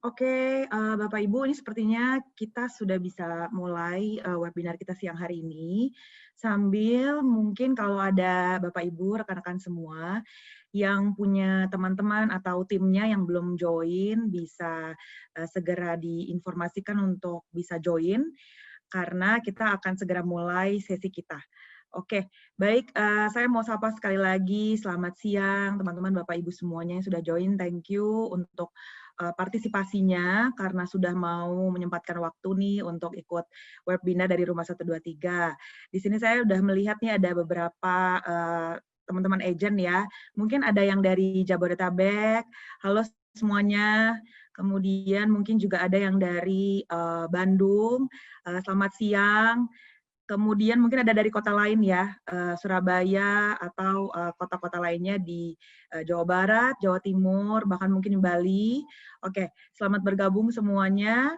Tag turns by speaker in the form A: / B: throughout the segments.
A: Oke, Bapak Ibu, ini sepertinya kita sudah bisa mulai webinar kita siang hari ini. Sambil mungkin kalau ada Bapak Ibu, rekan-rekan semua yang punya teman-teman atau timnya yang belum join, bisa segera diinformasikan untuk bisa join, karena kita akan segera mulai sesi kita. Oke, baik, saya mau sapa sekali lagi, selamat siang teman-teman Bapak Ibu semuanya yang sudah join, thank you untuk partisipasinya karena sudah mau menyempatkan waktu nih untuk ikut webinar dari Rumah 123. Di sini saya sudah melihat nih ada beberapa teman-teman agent ya, mungkin ada yang dari Jabodetabek, halo semuanya, kemudian mungkin juga ada yang dari Bandung, selamat siang. Kemudian mungkin ada dari kota lain ya, Surabaya atau kota-kota lainnya di Jawa Barat, Jawa Timur, bahkan mungkin Bali. Oke, selamat bergabung semuanya.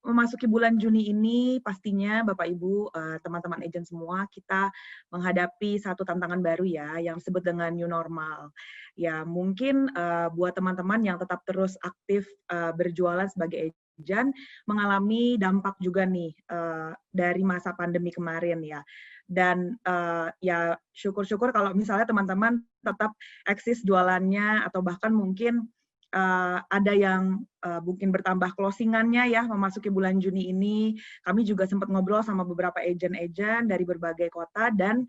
A: Memasuki bulan Juni ini pastinya Bapak Ibu, teman-teman agent semua, kita menghadapi satu tantangan baru ya, yang disebut dengan new normal. Ya mungkin buat teman-teman yang tetap terus aktif berjualan sebagai agent, mengalami dampak juga nih dari masa pandemi kemarin ya. Dan ya syukur-syukur kalau misalnya teman-teman tetap eksis jualannya atau bahkan mungkin ada yang mungkin bertambah closingannya ya memasuki bulan Juni ini. Kami juga sempat ngobrol sama beberapa agent-agent dari berbagai kota dan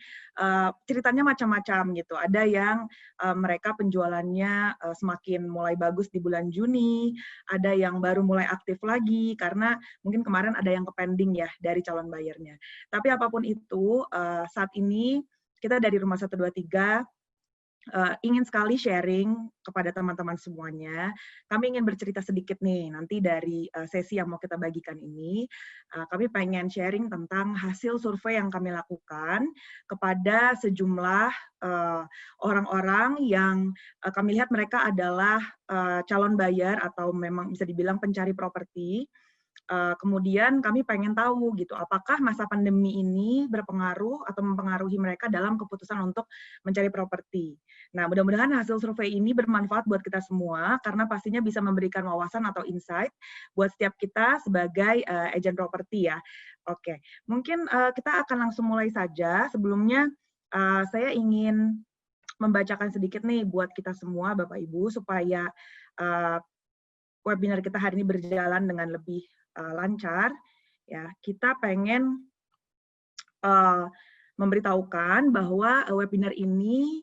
A: ceritanya macam-macam gitu. Ada yang mereka penjualannya semakin mulai bagus di bulan Juni, ada yang baru mulai aktif lagi karena mungkin kemarin ada yang kepending ya dari calon buyernya. Tapi apapun itu, saat ini kita dari Rumah 123 ingin sekali sharing kepada teman-teman semuanya. Kami ingin bercerita sedikit nih, nanti dari sesi yang mau kita bagikan ini, kami pengen sharing tentang hasil survei yang kami lakukan kepada sejumlah orang-orang yang kami lihat mereka adalah calon buyer atau memang bisa dibilang pencari properti. Kemudian kami pengen tahu gitu, apakah masa pandemi ini berpengaruh atau mempengaruhi mereka dalam keputusan untuk mencari properti. Nah, mudah-mudahan hasil survei ini bermanfaat buat kita semua, karena pastinya bisa memberikan wawasan atau insight buat setiap kita sebagai agent properti ya. Oke, mungkin kita akan langsung mulai saja. Sebelumnya, saya ingin membacakan sedikit nih buat kita semua, Bapak Ibu, supaya webinar kita hari ini berjalan dengan lebih lancar. Ya, kita pengen memberitahukan bahwa webinar ini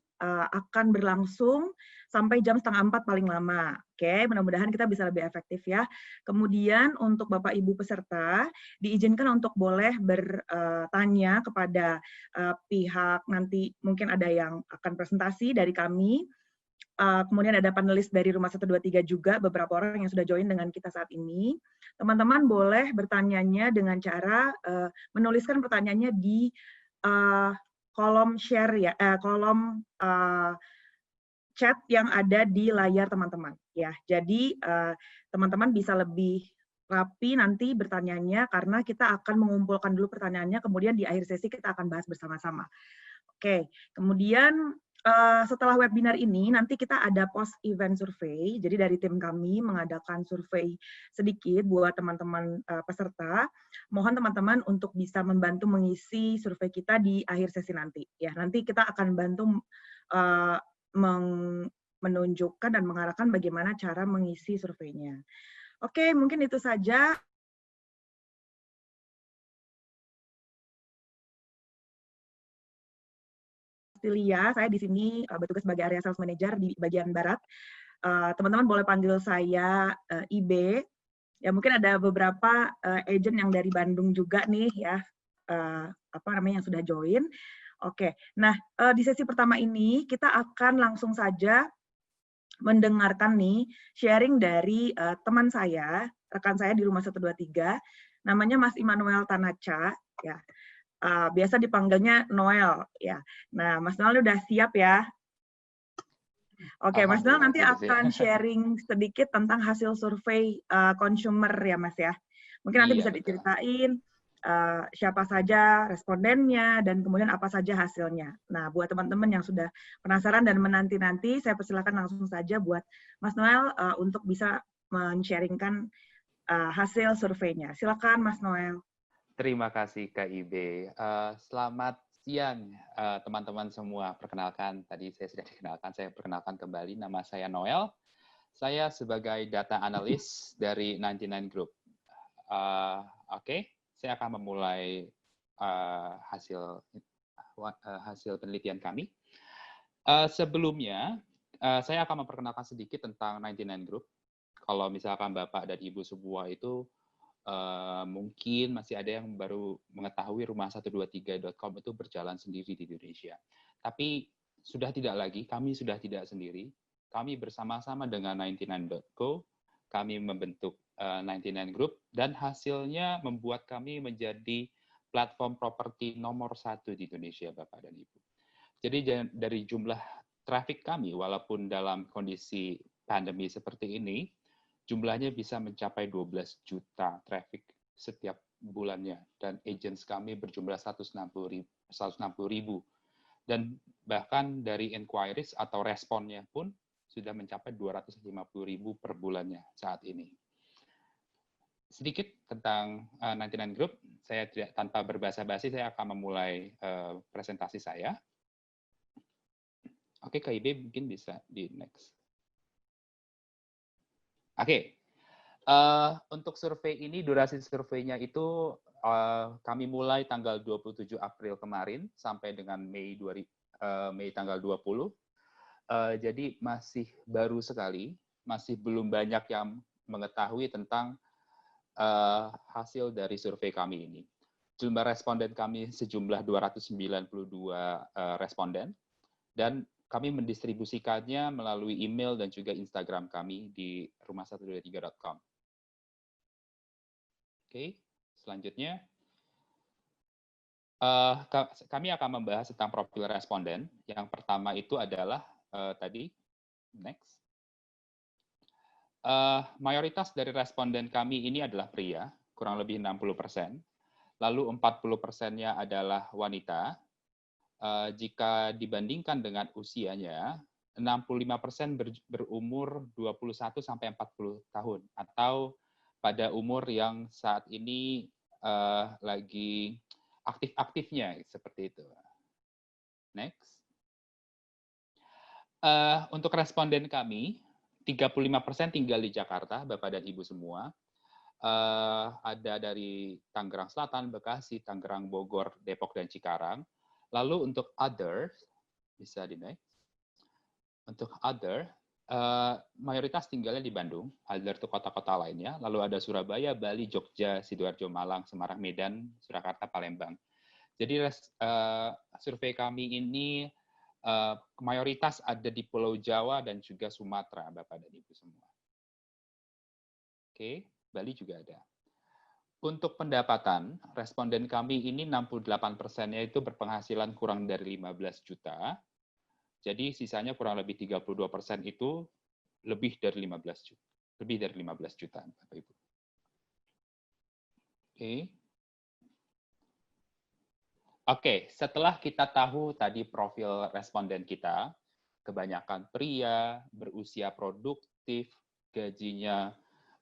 A: akan berlangsung sampai jam 3:30 paling lama. Oke, mudah-mudahan kita bisa lebih efektif ya. Kemudian untuk Bapak Ibu peserta, diizinkan untuk boleh bertanya kepada pihak nanti mungkin ada yang akan presentasi dari kami. Kemudian ada panelis dari Rumah 123 juga, beberapa orang yang sudah join dengan kita saat ini. Teman-teman boleh bertanyanya dengan cara menuliskan pertanyaannya di kolom share ya, kolom chat yang ada di layar teman-teman. Ya, jadi teman-teman bisa lebih rapi nanti bertanyanya karena kita akan mengumpulkan dulu pertanyaannya, kemudian di akhir sesi kita akan bahas bersama-sama. Oke, kemudian setelah webinar ini nanti kita ada post event survei. Jadi dari tim kami mengadakan survei sedikit buat teman-teman peserta. Mohon teman-teman untuk bisa membantu mengisi survei kita di akhir sesi nanti. Ya, nanti kita akan bantu menunjukkan dan mengarahkan bagaimana cara mengisi surveinya. Oke, mungkin itu saja. Lia, saya di sini bertugas sebagai area sales manager di bagian barat. Teman-teman boleh panggil saya IB. Ya mungkin ada beberapa agent yang dari Bandung juga nih ya, apa namanya yang sudah join. Oke, nah di sesi pertama ini kita akan langsung saja mendengarkan nih sharing dari teman saya, rekan saya di Rumah 123, namanya Mas Immanuel Tanacha, ya. Biasa dipanggilnya Noel ya. Nah, Mas Noel udah siap ya? Oke, Mas Noel nanti akan sharing sedikit tentang hasil survei consumer ya, Mas ya. Mungkin nanti bisa diceritain siapa saja respondennya dan kemudian apa saja hasilnya. Nah, buat teman-teman yang sudah penasaran dan menanti-nanti, saya persilakan langsung saja buat Mas Noel untuk bisa men-sharingkan hasil surveinya. Silakan Mas Noel.
B: Terima kasih Kak Ibe. Selamat siang teman-teman semua. Perkenalkan, tadi saya sudah dikenalkan, saya perkenalkan kembali, nama saya Noel. Saya sebagai data analis dari 99 Group. Oke, saya akan memulai hasil penelitian kami. Sebelumnya, saya akan memperkenalkan sedikit tentang 99 Group. Kalau misalkan Bapak dan Ibu semua itu mungkin masih ada yang baru mengetahui rumah123.com itu berjalan sendiri di Indonesia. Tapi sudah tidak lagi, kami sudah tidak sendiri. Kami bersama-sama dengan 99.co, kami membentuk 99 Group, dan hasilnya membuat kami menjadi platform properti nomor 1 di Indonesia, Bapak dan Ibu. Jadi dari jumlah traffic kami, walaupun dalam kondisi pandemi seperti ini, jumlahnya bisa mencapai 12 juta traffic setiap bulannya, dan agents kami berjumlah 160 ribu. Dan bahkan dari inquiries atau responnya pun sudah mencapai 250 ribu per bulannya saat ini. Sedikit tentang 99 Group, saya tidak tanpa berbasa-basi, saya akan memulai presentasi saya. Oke, KIB mungkin bisa di next. Oke. Untuk survei ini, durasi surveinya itu kami mulai tanggal 27 April kemarin sampai dengan Mei tanggal 20. Jadi masih baru sekali, masih belum banyak yang mengetahui tentang hasil dari survei kami ini. Jumlah responden kami sejumlah 292 responden, dan kami mendistribusikannya melalui email dan juga Instagram kami di rumah123.com. Oke, selanjutnya kami akan membahas tentang profil responden. Yang pertama itu adalah tadi, next. Mayoritas dari responden kami ini adalah pria, kurang lebih 60%. Lalu 40%-nya adalah wanita. Jika dibandingkan dengan usianya, 65% berumur 21 sampai 40 tahun, atau pada umur yang saat ini lagi aktif-aktifnya, seperti itu. Next. Untuk responden kami, 35% tinggal di Jakarta, Bapak dan Ibu semua. Ada dari Tangerang Selatan, Bekasi, Tangerang, Bogor, Depok, dan Cikarang. Lalu untuk others, bisa di next. Untuk other, mayoritas tinggalnya di Bandung, other itu kota-kota lainnya, lalu ada Surabaya, Bali, Jogja, Sidoarjo, Malang, Semarang, Medan, Surakarta, Palembang. Jadi survei kami ini mayoritas ada di Pulau Jawa dan juga Sumatera, Bapak dan Ibu semua. Oke, Bali juga ada. Untuk pendapatan, responden kami ini 68%-nya itu berpenghasilan kurang dari 15 juta, jadi sisanya kurang lebih 32% itu lebih dari 15 juta. Lebih dari 15 juta, Bapak Ibu. Oke, setelah kita tahu tadi profil responden kita, kebanyakan pria, berusia produktif, gajinya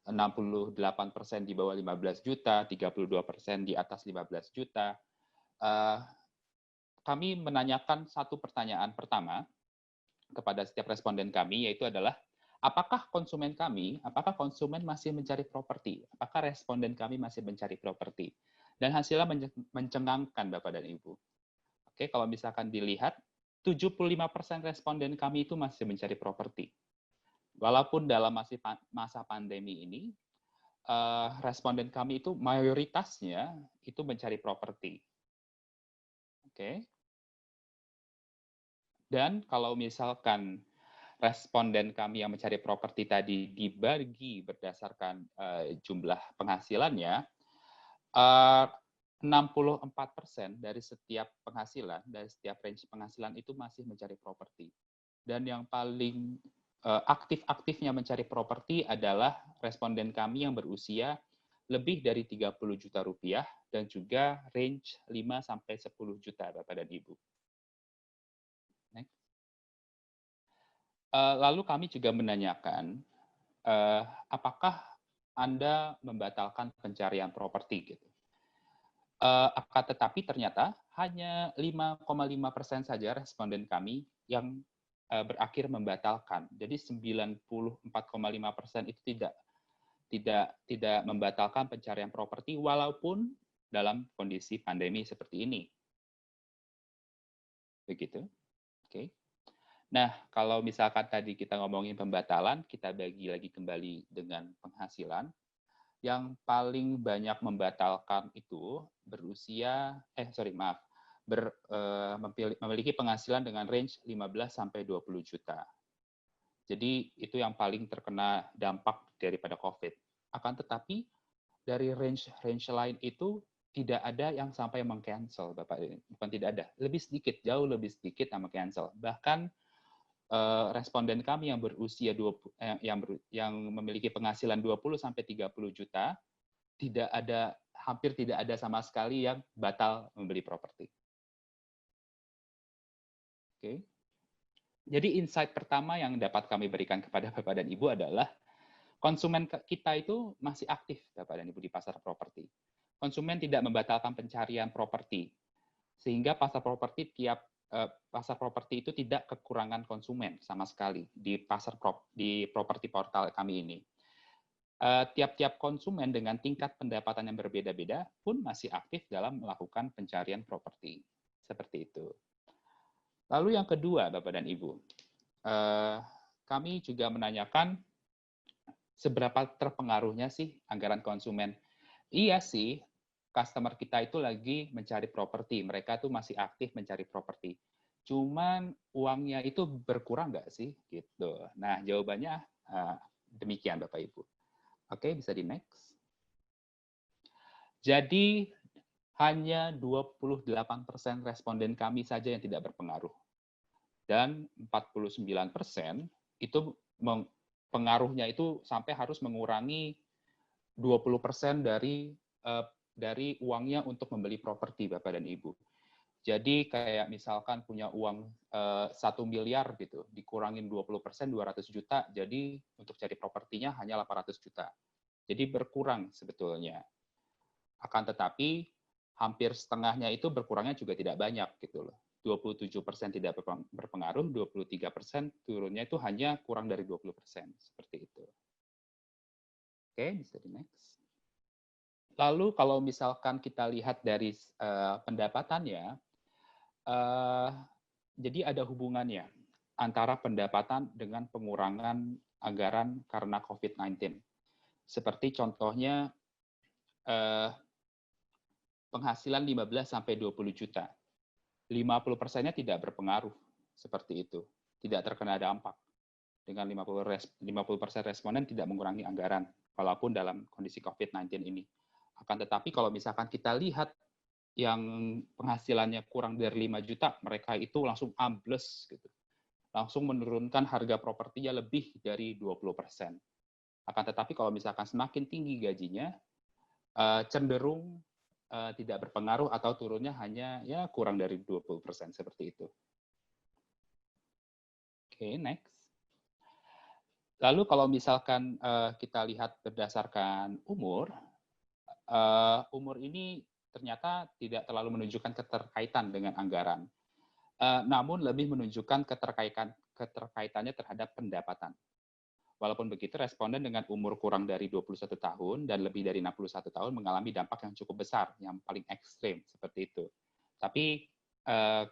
B: 68% di bawah 15 juta, 32% di atas 15 juta, kami menanyakan satu pertanyaan pertama kepada setiap responden kami, yaitu adalah, apakah konsumen masih mencari properti? Apakah responden kami masih mencari properti? Dan hasilnya mencengangkan, Bapak dan Ibu. Oke, kalau misalkan dilihat, 75% responden kami itu masih mencari properti. Walaupun dalam masa pandemi ini, responden kami itu mayoritasnya itu mencari properti. Oke. Dan kalau misalkan responden kami yang mencari properti tadi dibagi berdasarkan jumlah penghasilannya, 64% dari setiap penghasilan, dari setiap range penghasilan itu masih mencari properti. Dan yang paling aktif-aktifnya mencari properti adalah responden kami yang berusia lebih dari 30 juta rupiah dan juga range 5-10 juta, Bapak dan Ibu. Next. Lalu kami juga menanyakan apakah Anda membatalkan pencarian properti gitu. Akan tetapi ternyata hanya 5,5% saja responden kami yang berakhir membatalkan. Jadi 94,5% itu tidak membatalkan pencarian properti walaupun dalam kondisi pandemi seperti ini. Begitu. Oke. Nah, kalau misalkan tadi kita ngomongin pembatalan, kita bagi lagi kembali dengan penghasilan. Yang paling banyak membatalkan itu memiliki penghasilan dengan range 15 sampai 20 juta. Jadi itu yang paling terkena dampak daripada COVID. Akan tetapi dari range lain itu tidak ada yang sampai meng-cancel, Bapak. Bukan tidak ada, lebih sedikit, jauh lebih sedikit yang meng-cancel. Bahkan responden kami yang berusia yang memiliki penghasilan 20 sampai 30 juta hampir tidak ada sama sekali yang batal membeli properti. Oke. Jadi insight pertama yang dapat kami berikan kepada Bapak dan Ibu adalah konsumen kita itu masih aktif, Bapak dan Ibu, di pasar properti. Konsumen tidak membatalkan pencarian properti, sehingga pasar properti itu tidak kekurangan konsumen sama sekali di properti portal kami ini. Tiap-tiap konsumen dengan tingkat pendapatan yang berbeda-beda pun masih aktif dalam melakukan pencarian properti. Seperti itu. Lalu yang kedua, Bapak dan Ibu, kami juga menanyakan seberapa terpengaruhnya sih anggaran konsumen. Iya sih, customer kita itu lagi mencari properti, mereka tuh masih aktif mencari properti. Cuman uangnya itu berkurang nggak sih? Gitu. Nah, jawabannya demikian, Bapak Ibu. Oke, bisa di next. Jadi, hanya 28% responden kami saja yang tidak berpengaruh. Dan 49% itu pengaruhnya itu sampai harus mengurangi 20% dari uangnya untuk membeli properti, Bapak dan Ibu. Jadi kayak misalkan punya uang 1 miliar gitu, dikurangin 20%, 200 juta, jadi untuk cari propertinya hanya 800 juta. Jadi berkurang sebetulnya. Akan tetapi hampir setengahnya itu berkurangnya juga tidak banyak gitu loh. 27% tidak berpengaruh, 23% turunnya itu hanya kurang dari 20%, seperti itu. Oke, bisa di next. Lalu kalau misalkan kita lihat dari pendapatannya, jadi ada hubungannya antara pendapatan dengan pengurangan anggaran karena COVID-19. Seperti contohnya penghasilan 15 sampai 20 juta. 50%-nya tidak berpengaruh seperti itu. Tidak terkena dampak. Dengan 50% responden tidak mengurangi anggaran walaupun dalam kondisi COVID-19 ini. Akan tetapi kalau misalkan kita lihat yang penghasilannya kurang dari 5 juta, mereka itu langsung ambles gitu. Langsung menurunkan harga propertinya lebih dari 20%. Akan tetapi kalau misalkan semakin tinggi gajinya, cenderung tidak berpengaruh atau turunnya hanya ya kurang dari 20% seperti itu. Oke, next. Lalu kalau misalkan kita lihat berdasarkan umur ini ternyata tidak terlalu menunjukkan keterkaitan dengan anggaran. Namun lebih menunjukkan keterkaitannya terhadap pendapatan. Walaupun begitu, responden dengan umur kurang dari 21 tahun dan lebih dari 61 tahun mengalami dampak yang cukup besar, yang paling ekstrim, seperti itu. Tapi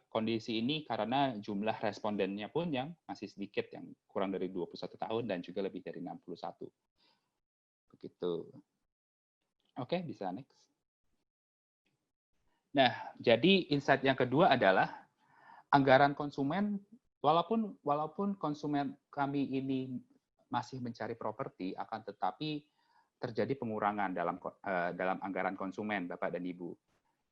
B: kondisi ini karena jumlah respondennya pun yang masih sedikit, yang kurang dari 21 tahun dan juga lebih dari 61. Begitu. Oke, bisa next. Nah, jadi insight yang kedua adalah anggaran konsumen, walaupun konsumen kami ini masih mencari properti, akan tetapi terjadi pengurangan dalam anggaran konsumen, Bapak dan Ibu.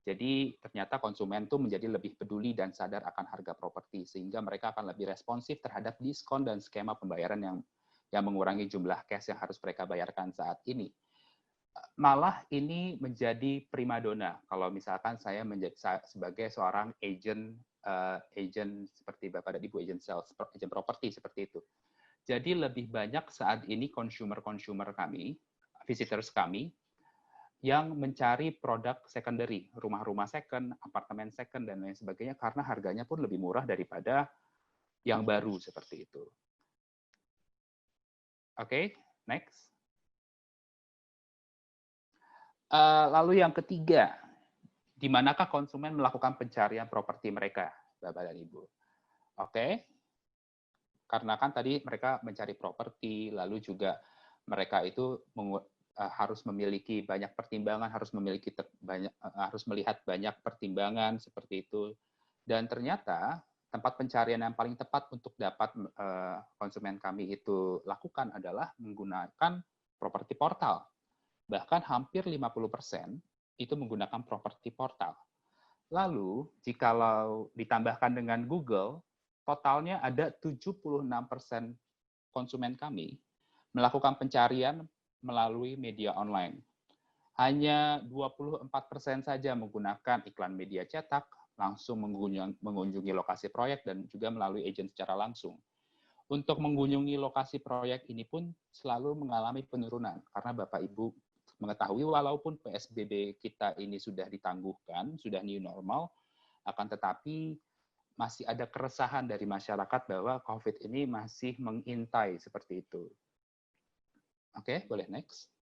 B: Jadi ternyata konsumen itu menjadi lebih peduli dan sadar akan harga properti, sehingga mereka akan lebih responsif terhadap diskon dan skema pembayaran yang mengurangi jumlah cash yang harus mereka bayarkan saat ini. Malah ini menjadi primadona kalau misalkan saya sebagai seorang agent seperti Bapak dan Ibu, agent sales, agent properti seperti itu. Jadi lebih banyak saat ini consumer kami, visitors kami, yang mencari produk secondary, rumah-rumah second, apartemen second, dan lain sebagainya, karena harganya pun lebih murah daripada yang baru seperti itu. Oke, next. Lalu yang ketiga, di manakah konsumen melakukan pencarian properti mereka, Bapak dan Ibu? Oke, karena kan tadi mereka mencari properti, lalu juga mereka itu harus memiliki banyak pertimbangan, harus melihat banyak pertimbangan seperti itu. Dan ternyata tempat pencarian yang paling tepat untuk dapat konsumen kami itu lakukan adalah menggunakan properti portal. Bahkan hampir 50% itu menggunakan properti portal. Lalu, jikalau ditambahkan dengan Google, totalnya ada 76% konsumen kami melakukan pencarian melalui media online. Hanya 24% saja menggunakan iklan media cetak, langsung mengunjungi lokasi proyek, dan juga melalui agen secara langsung. Untuk mengunjungi lokasi proyek ini pun selalu mengalami penurunan, karena Bapak Ibu mengetahui walaupun PSBB kita ini sudah ditangguhkan, sudah new normal, akan tetapi masih ada keresahan dari masyarakat bahwa COVID ini masih mengintai seperti itu. Oke, boleh next.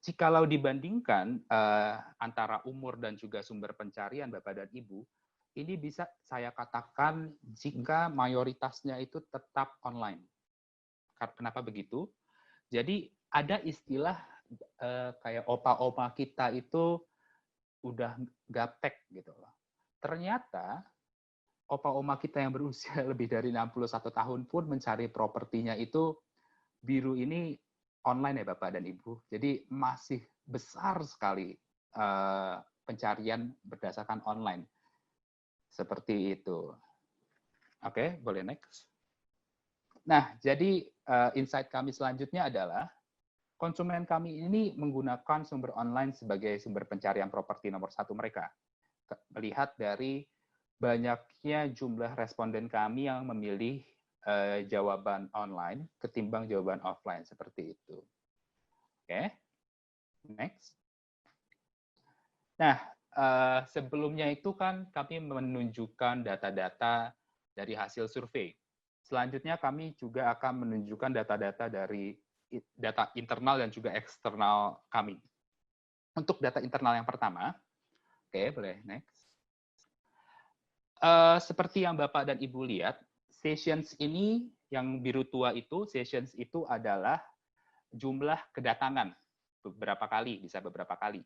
B: Jikalau dibandingkan antara umur dan juga sumber pencarian Bapak dan Ibu, ini bisa saya katakan jika mayoritasnya itu tetap online. Kenapa begitu? Jadi ada istilah kayak opa-opa kita itu udah gaptek gitu loh. Ternyata opa-oma kita yang berusia lebih dari 61 tahun pun mencari propertinya itu biru ini online ya Bapak dan Ibu. Jadi masih besar sekali pencarian berdasarkan online. Seperti itu. Oke, boleh next. Nah, jadi insight kami selanjutnya adalah konsumen kami ini menggunakan sumber online sebagai sumber pencarian properti nomor satu mereka. Melihat dari banyaknya jumlah responden kami yang memilih jawaban online ketimbang jawaban offline, seperti itu. Oke, next. Nah, sebelumnya itu kan kami menunjukkan data-data dari hasil survei. Selanjutnya kami juga akan menunjukkan data-data dari data internal dan juga eksternal kami. Untuk data internal yang pertama, oke, boleh next. Seperti yang Bapak dan Ibu lihat, sessions ini yang biru tua itu, sessions itu adalah jumlah kedatangan beberapa kali, bisa beberapa kali.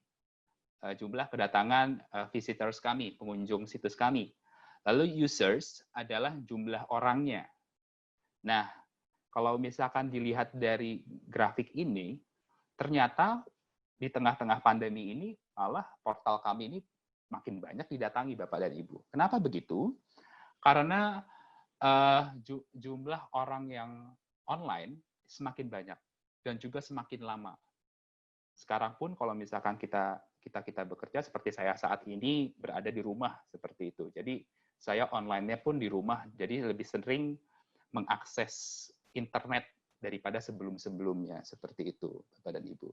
B: Jumlah kedatangan visitors kami, pengunjung situs kami. Lalu users adalah jumlah orangnya. Nah, kalau misalkan dilihat dari grafik ini, ternyata di tengah-tengah pandemi ini, malah portal kami ini makin banyak didatangi Bapak dan Ibu. Kenapa begitu? Karena jumlah orang yang online semakin banyak dan juga semakin lama. Sekarang pun kalau misalkan kita bekerja seperti saya saat ini berada di rumah seperti itu. Jadi saya online-nya pun di rumah, jadi lebih sering mengakses internet daripada sebelum-sebelumnya, seperti itu, Bapak dan Ibu.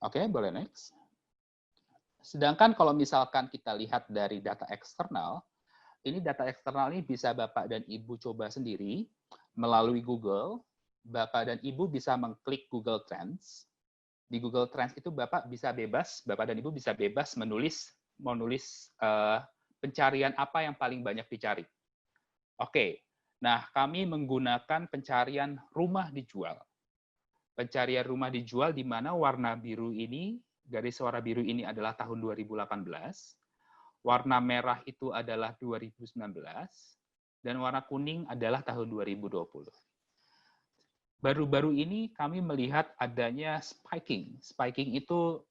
B: Oke, boleh next. Sedangkan kalau misalkan kita lihat dari data eksternal, ini data eksternal ini bisa Bapak dan Ibu coba sendiri melalui Google. Bapak dan Ibu bisa mengklik Google Trends. Di Google Trends itu Bapak dan Ibu bisa bebas menulis pencarian apa yang paling banyak dicari. Oke, nah kami menggunakan pencarian rumah dijual. Pencarian rumah dijual di mana warna biru ini, garis warna biru ini adalah tahun 2018, warna merah itu adalah 2019, dan warna kuning adalah tahun 2020. Baru-baru ini kami melihat adanya spiking. Spiking itu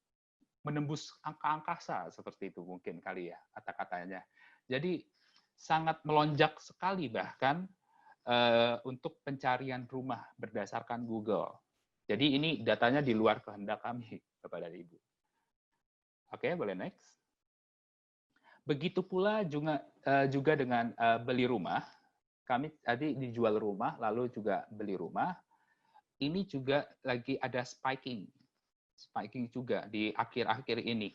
B: menembus angka angkasa, seperti itu mungkin kali ya kata-katanya. Jadi sangat melonjak sekali bahkan untuk pencarian rumah berdasarkan Google. Jadi ini datanya di luar kehendak kami, Bapak dan Ibu. Oke, boleh next. Begitu pula juga dengan beli rumah. kami tadi dijual rumah, lalu juga beli rumah. Ini juga lagi ada spiking juga di akhir-akhir ini.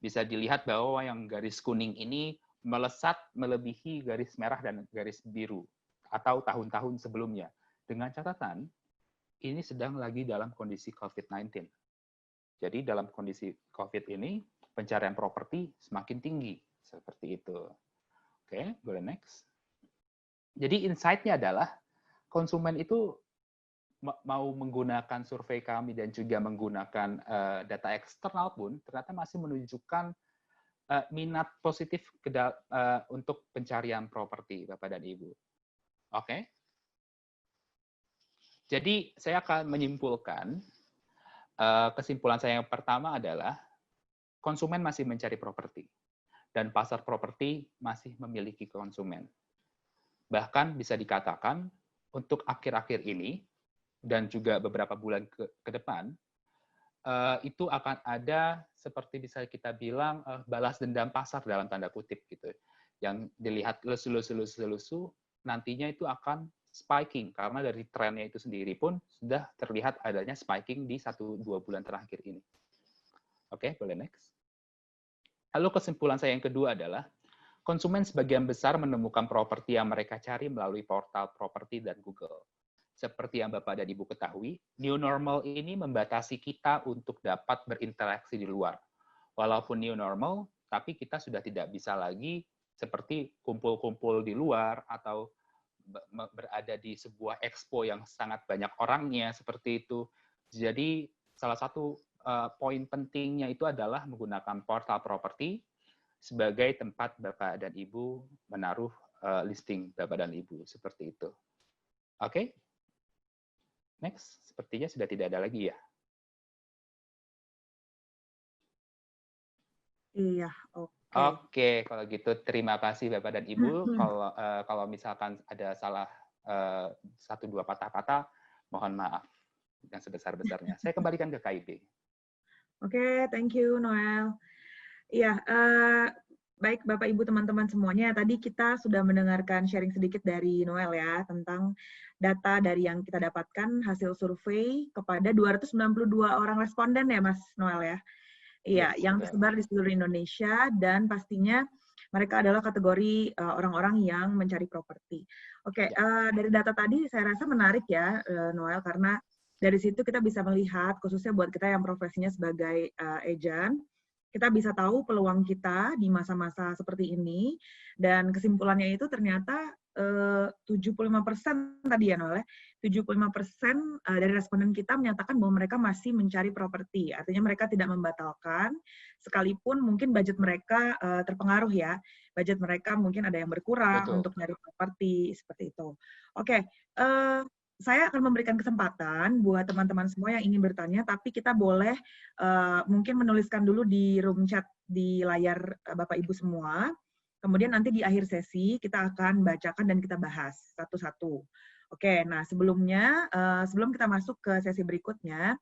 B: Bisa dilihat bahwa yang garis kuning ini melesat melebihi garis merah dan garis biru atau tahun-tahun sebelumnya. Dengan catatan, ini sedang lagi dalam kondisi COVID-19. Jadi dalam kondisi COVID ini, pencarian properti semakin tinggi. Seperti itu. Oke, boleh next. Jadi insight-nya adalah konsumen itu mau menggunakan survei kami dan juga menggunakan data eksternal pun ternyata masih menunjukkan minat positif untuk pencarian properti, Bapak dan Ibu. Oke. Jadi saya akan menyimpulkan, kesimpulan saya yang pertama adalah konsumen masih mencari properti dan pasar properti masih memiliki konsumen. Bahkan bisa dikatakan untuk akhir-akhir ini dan juga beberapa bulan ke depan, itu akan ada seperti bisa kita bilang balas dendam pasar dalam tanda kutip gitu. Yang dilihat lesu-lesu nantinya itu akan spiking karena dari trennya itu sendiri pun sudah terlihat adanya spiking di 1-2 bulan terakhir ini. Oke, boleh next. Lalu kesimpulan saya yang kedua adalah konsumen sebagian besar menemukan properti yang mereka cari melalui portal properti dan Google. Seperti yang Bapak dan Ibu ketahui, new normal ini membatasi kita untuk dapat berinteraksi di luar. Walaupun new normal, tapi kita sudah tidak bisa lagi seperti kumpul-kumpul di luar atau berada di sebuah expo yang sangat banyak orangnya, seperti itu. Jadi, salah satu poin pentingnya itu adalah menggunakan portal properti sebagai tempat Bapak dan Ibu menaruh listing Bapak dan Ibu, seperti itu. Oke? Next, sepertinya sudah tidak ada lagi ya.
A: Iya, oke.
B: Oke, kalau gitu terima kasih Bapak dan Ibu. Kalau misalkan ada salah 1-2 patah-patah, mohon maaf yang sebesar-besarnya. Saya kembalikan ke KIB.
A: Oke, thank you Noel. Iya, baik Bapak Ibu teman-teman semuanya, tadi kita sudah mendengarkan sharing sedikit dari Noel ya tentang data dari yang kita dapatkan hasil survei kepada 292 orang responden ya Mas Noel ya. Iya,
B: Yes,
A: yang
B: betul.
A: tersebar di seluruh Indonesia dan pastinya mereka adalah kategori orang-orang yang mencari properti. Oke, dari data tadi saya rasa menarik ya Noel karena dari situ kita bisa melihat khususnya buat kita yang profesinya sebagai agent, kita bisa tahu peluang kita di masa-masa seperti ini dan kesimpulannya itu ternyata 75% tadi ya Noel ya, 75% dari responden kita menyatakan bahwa mereka masih mencari properti. Artinya mereka tidak membatalkan, sekalipun mungkin budget mereka terpengaruh ya. Budget mereka mungkin ada yang berkurang untuk nyari properti, seperti itu. Oke, saya akan memberikan kesempatan buat teman-teman semua yang ingin bertanya, tapi kita boleh mungkin menuliskan dulu di room chat di layar Bapak Ibu semua. Kemudian nanti di akhir sesi kita akan bacakan dan kita bahas satu-satu. Oke, nah sebelumnya, sebelum kita masuk ke sesi berikutnya,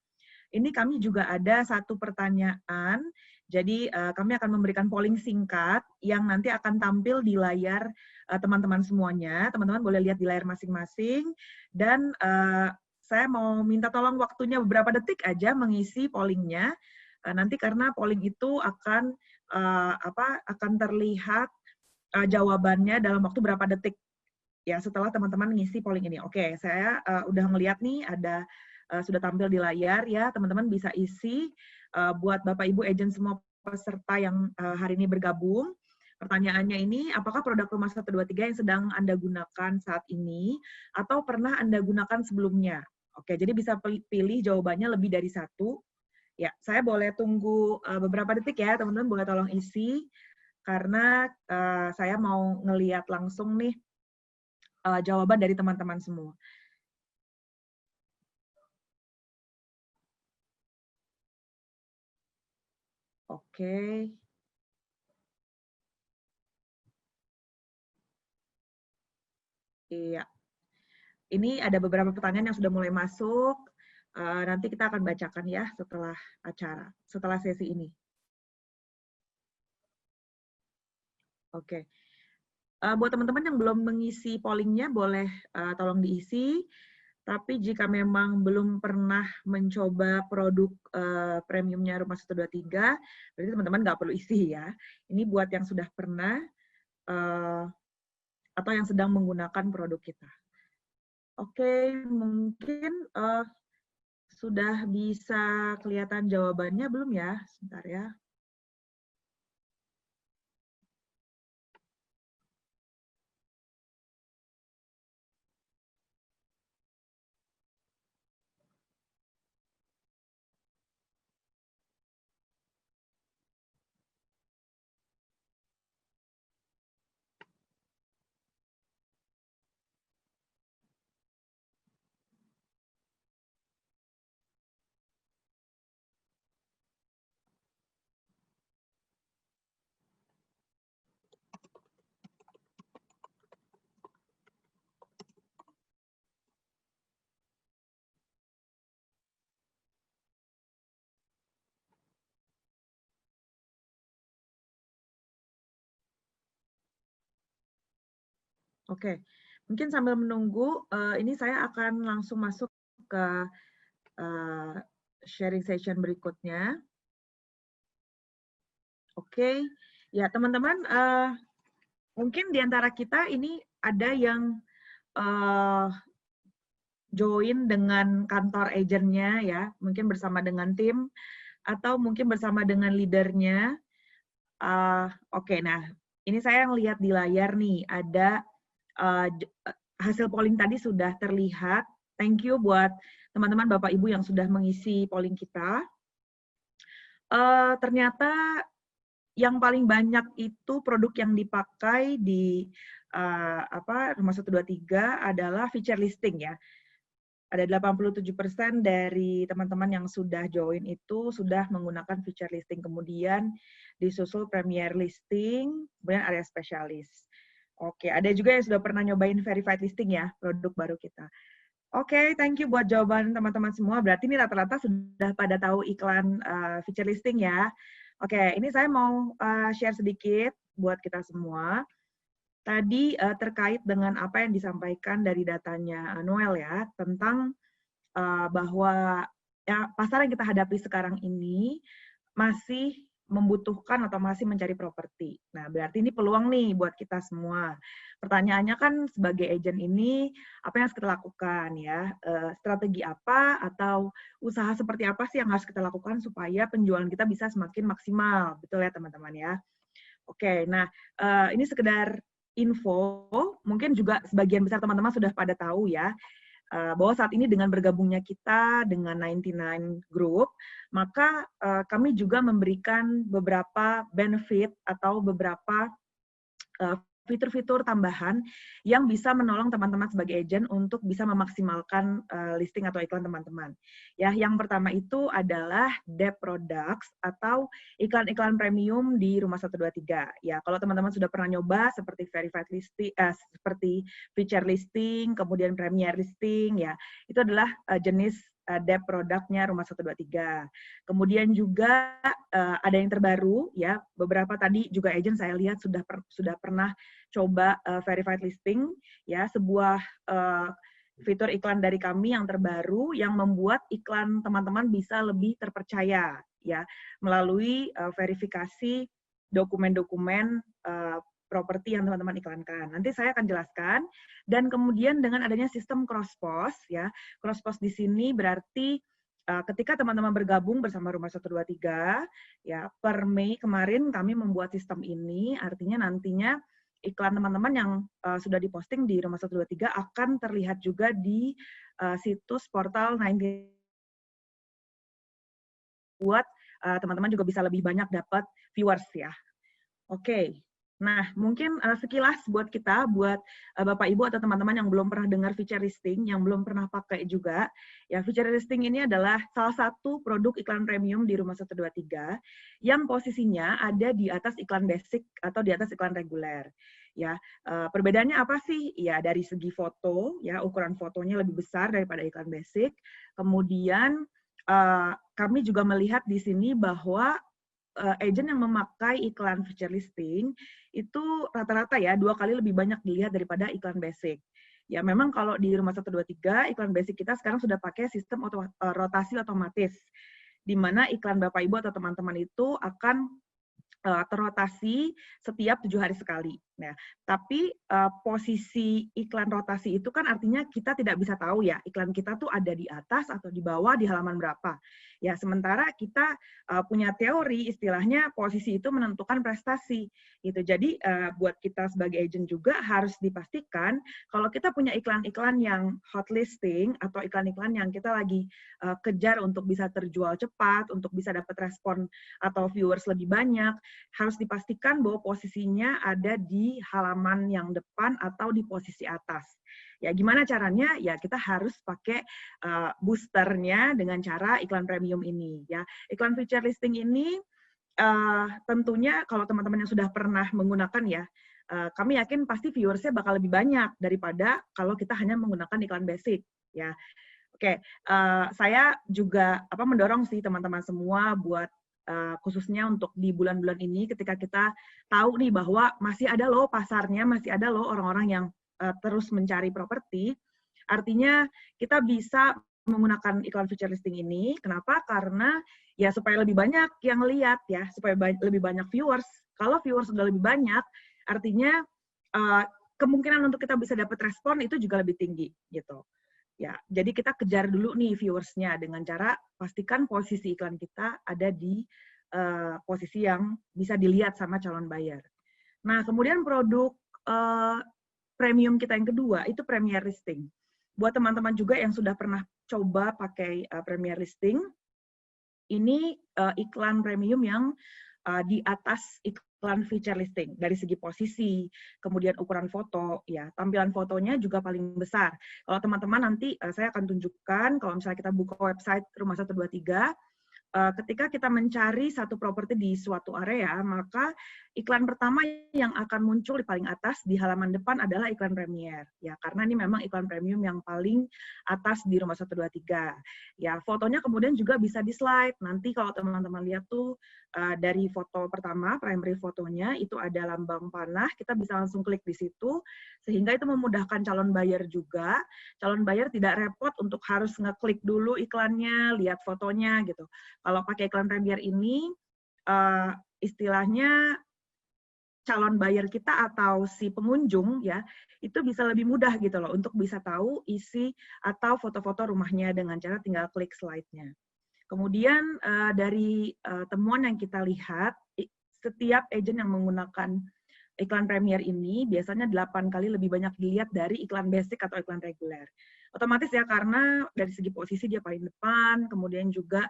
A: ini kami juga ada satu pertanyaan. Jadi kami akan memberikan polling singkat yang nanti akan tampil di layar teman-teman semuanya. Teman-teman boleh lihat di layar masing-masing. Dan saya mau minta tolong waktunya beberapa detik aja mengisi pollingnya. Nanti karena polling itu akan terlihat jawabannya dalam waktu berapa detik ya setelah teman-teman ngisi polling ini. Oke, saya udah ngeliat nih ada sudah tampil di layar ya, teman-teman bisa isi buat Bapak Ibu agent semua peserta yang hari ini bergabung. Pertanyaannya ini, apakah produk rumah 123 yang sedang Anda gunakan saat ini atau pernah Anda gunakan sebelumnya? Oke, jadi bisa pilih jawabannya lebih dari satu. Ya, saya boleh tunggu beberapa detik ya, teman-teman boleh tolong isi karena saya mau ngeliat langsung nih jawaban dari teman-teman semua. Oke. Iya. Ini ada beberapa pertanyaan yang sudah mulai masuk. Nanti kita akan bacakan ya setelah acara, setelah sesi ini. Oke. Buat teman-teman yang belum mengisi pollingnya, boleh tolong diisi. Tapi jika memang belum pernah mencoba produk premiumnya Rumah 123, berarti teman-teman nggak perlu isi ya. Ini buat yang sudah pernah atau yang sedang menggunakan produk kita. Oke, mungkin sudah bisa kelihatan jawabannya belum ya? Sebentar ya. Oke, mungkin sambil menunggu, ini saya akan langsung masuk ke sharing session berikutnya. Oke, ya teman-teman, mungkin di antara kita ini ada yang join dengan kantor agentnya ya, mungkin bersama dengan tim, atau mungkin bersama dengan leadernya. Oke, nah ini saya lihat di layar nih, ada hasil polling tadi sudah terlihat. Thank you buat teman-teman Bapak Ibu yang sudah mengisi polling kita. Ternyata yang paling banyak itu produk yang dipakai di Rumah 123 adalah feature listing ya. Ada 87% dari teman-teman yang sudah join itu sudah menggunakan feature listing. Kemudian disusul premier listing, kemudian area spesialis. Oke, ada juga yang sudah pernah nyobain verified listing ya, produk baru kita. Oke, thank you buat jawaban teman-teman semua. Berarti ini rata-rata sudah pada tahu iklan feature listing ya. Oke, ini saya mau share sedikit buat kita semua. Tadi terkait dengan apa yang disampaikan dari datanya Noel ya, tentang bahwa ya, pasar yang kita hadapi sekarang ini masih membutuhkan atau masih mencari properti. Nah, berarti ini peluang nih buat kita semua. Pertanyaannya kan sebagai agent ini, apa yang harus kita lakukan ya? Strategi apa atau usaha seperti apa sih yang harus kita lakukan supaya penjualan kita bisa semakin maksimal? Betul ya teman-teman ya? Oke, nah ini sekedar info, mungkin juga sebagian besar teman-teman sudah pada tahu ya, bahwa saat ini dengan bergabungnya kita dengan 99 Group, maka kami juga memberikan beberapa benefit atau beberapa fitur-fitur tambahan yang bisa menolong teman-teman sebagai agent untuk bisa memaksimalkan listing atau iklan teman-teman. Ya, yang pertama itu adalah dep products atau iklan-iklan premium di Rumah 123. Ya, kalau teman-teman sudah pernah nyoba seperti verified listing, seperti feature listing, kemudian premier listing, ya, itu adalah jenis dep produknya Rumah 123. Kemudian juga ada yang terbaru, ya, beberapa tadi juga agent saya lihat sudah pernah coba verified listing, ya, sebuah fitur iklan dari kami yang terbaru yang membuat iklan teman-teman bisa lebih terpercaya, ya, melalui verifikasi dokumen-dokumen properti yang teman-teman iklankan. Nanti saya akan jelaskan. Dan kemudian dengan adanya sistem cross post, ya, cross post di sini berarti ketika teman-teman bergabung bersama Rumah 123, ya, per Mei kemarin kami membuat sistem ini, artinya nantinya iklan teman-teman yang sudah diposting di Rumah 123 akan terlihat juga di situs portal 99 buat teman-teman juga bisa lebih banyak dapat viewers ya. Oke. Nah, mungkin sekilas buat kita, buat Bapak Ibu atau teman-teman yang belum pernah dengar feature listing, yang belum pernah pakai juga, ya feature listing ini adalah salah satu produk iklan premium di Rumah 123 yang posisinya ada di atas iklan basic atau di atas iklan reguler. Ya, perbedaannya apa sih? Ya, dari segi foto, ya, ukuran fotonya lebih besar daripada iklan basic. Kemudian kami juga melihat di sini bahwa agent yang memakai iklan feature listing itu rata-rata ya 2 kali lebih banyak dilihat daripada iklan basic. Ya memang kalau di Rumah 123 iklan basic kita sekarang sudah pakai sistem rotasi otomatis, di mana iklan Bapak Ibu atau teman-teman itu akan terrotasi setiap 7 hari sekali. Nah, tapi posisi iklan rotasi itu kan artinya kita tidak bisa tahu ya, iklan kita tuh ada di atas atau di bawah di halaman berapa. Ya, sementara kita punya teori istilahnya posisi itu menentukan prestasi. Gitu. Jadi buat kita sebagai agent juga harus dipastikan kalau kita punya iklan-iklan yang hot listing atau iklan-iklan yang kita lagi kejar untuk bisa terjual cepat, untuk bisa dapat respon atau viewers lebih banyak, harus dipastikan bahwa posisinya ada di halaman yang depan atau di posisi atas. Ya, gimana caranya? Ya, kita harus pakai boosternya dengan cara iklan premium ini. Ya, iklan feature listing ini tentunya kalau teman-teman yang sudah pernah menggunakan ya, kami yakin pasti viewersnya bakal lebih banyak daripada kalau kita hanya menggunakan iklan basic. Ya, oke. Saya juga mendorong sih teman-teman semua buat khususnya untuk di bulan-bulan ini ketika kita tahu nih bahwa masih ada loh pasarnya, masih ada loh orang-orang yang terus mencari properti, artinya kita bisa menggunakan iklan feature listing ini. Kenapa? Karena ya supaya lebih banyak yang lihat ya, supaya lebih banyak viewers. Kalau viewers sudah lebih banyak, artinya kemungkinan untuk kita bisa dapat respon itu juga lebih tinggi gitu. Ya, jadi kita kejar dulu nih viewersnya dengan cara pastikan posisi iklan kita ada di posisi yang bisa dilihat sama calon buyer. Nah, kemudian produk premium kita yang kedua itu Premier Listing. Buat teman-teman juga yang sudah pernah coba pakai Premier Listing, ini iklan premium yang di atas iklan feature listing dari segi posisi, kemudian ukuran foto, ya tampilan fotonya juga paling besar. Kalau teman-teman nanti saya akan tunjukkan kalau misalnya kita buka website Rumah 123, ketika kita mencari satu properti di suatu area, maka iklan pertama yang akan muncul di paling atas di halaman depan adalah iklan Premier. Ya, karena ini memang iklan premium yang paling atas di Rumah 123. Ya, fotonya kemudian juga bisa di slide. Nanti kalau teman-teman lihat tuh dari foto pertama, primary fotonya itu ada lambang panah, kita bisa langsung klik di situ sehingga itu memudahkan calon buyer juga. Calon buyer tidak repot untuk harus ngeklik dulu iklannya, lihat fotonya gitu. Kalau pakai iklan Premier ini, istilahnya calon buyer kita atau si pengunjung ya, itu bisa lebih mudah gitu loh untuk bisa tahu isi atau foto-foto rumahnya dengan cara tinggal klik slide-nya. Kemudian dari temuan yang kita lihat, setiap agent yang menggunakan iklan Premier ini biasanya 8 kali lebih banyak dilihat dari iklan basic atau iklan reguler. Otomatis ya karena dari segi posisi dia paling depan, kemudian juga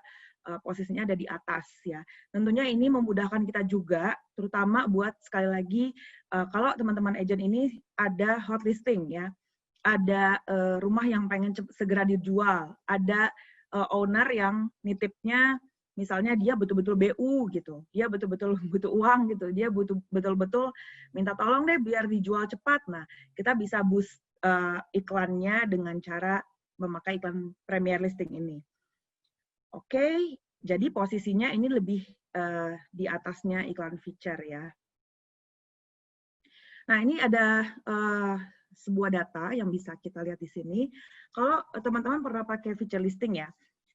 A: posisinya ada di atas ya. Tentunya ini memudahkan kita juga, terutama buat sekali lagi kalau teman-teman agent ini ada hot listing ya, ada rumah yang pengen segera dijual, ada owner yang nitipnya misalnya dia betul-betul BU gitu, dia betul-betul butuh uang gitu, dia butuh betul-betul minta tolong deh biar dijual cepat. Nah, kita bisa boost iklannya dengan cara memakai iklan Premier Listing ini. Oke, jadi posisinya ini lebih di atasnya iklan feature ya. Nah, ini ada sebuah data yang bisa kita lihat di sini. Kalau teman-teman pernah pakai feature listing ya,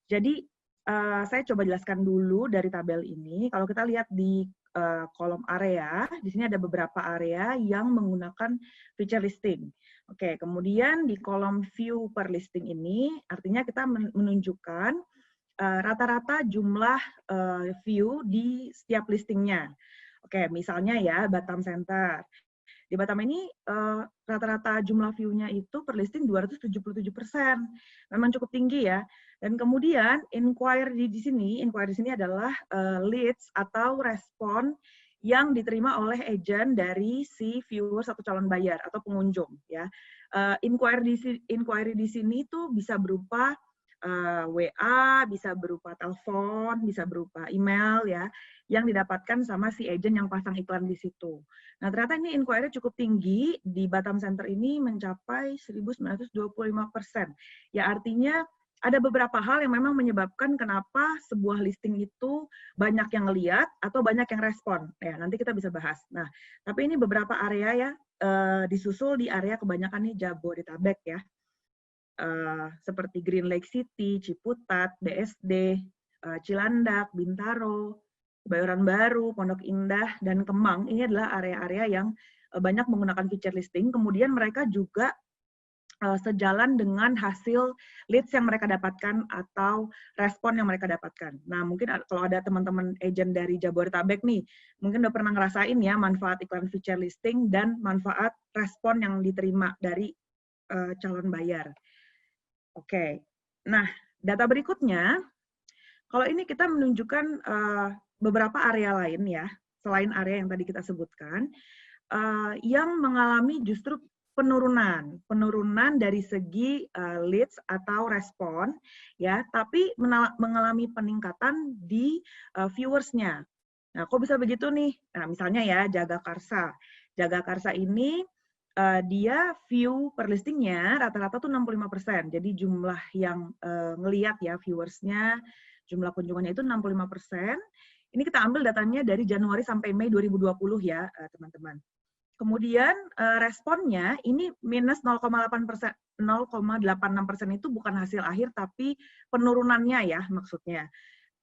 A: jadi saya coba jelaskan dulu dari tabel ini. Kalau kita lihat di kolom area, di sini ada beberapa area yang menggunakan feature listing. Oke, kemudian di kolom view per listing ini, artinya kita menunjukkan rata-rata jumlah view di setiap listingnya. Oke, misalnya ya Batam Center. Di Batam ini rata-rata jumlah view-nya itu per listing 277%. Memang cukup tinggi ya. Dan kemudian inquiry di sini adalah leads atau respon yang diterima oleh agent dari si viewers atau calon buyer atau pengunjung ya. Inquiry di sini tuh bisa berupa WA, bisa berupa telepon, bisa berupa email ya, yang didapatkan sama si agent yang pasang iklan di situ. Nah, ternyata ini inquiry cukup tinggi di Batam Center ini mencapai 1925%. Ya, artinya ada beberapa hal yang memang menyebabkan kenapa sebuah listing itu banyak yang ngeliat atau banyak yang respon. Ya, nanti kita bisa bahas. Nah, tapi ini beberapa area ya, disusul di area kebanyakan nih Jabodetabek ya. Seperti Green Lake City, Ciputat, BSD, Cilandak, Bintaro, Kebayoran Baru, Pondok Indah, dan Kemang. Ini adalah area-area yang banyak menggunakan feature listing. Kemudian mereka juga sejalan dengan hasil leads yang mereka dapatkan atau respon yang mereka dapatkan. Nah, mungkin kalau ada teman-teman agent dari Jabodetabek nih, mungkin udah pernah ngerasain ya manfaat iklan feature listing dan manfaat respon yang diterima dari calon bayar. Oke, nah data berikutnya, kalau ini kita menunjukkan beberapa area lain ya, selain area yang tadi kita sebutkan, yang mengalami justru penurunan dari segi leads atau respon, ya, tapi mengalami peningkatan di viewers-nya. Nah, kok bisa begitu nih? Nah, misalnya ya, Jaga Karsa. Jaga Karsa ini dia view per listingnya rata-rata tuh 65%. Jadi jumlah yang ngeliat ya viewersnya, jumlah kunjungannya itu 65%. Ini kita ambil datanya dari Januari sampai Mei 2020 ya, teman-teman. Kemudian responnya ini minus 0,8%, 0,86% itu bukan hasil akhir tapi penurunannya ya maksudnya.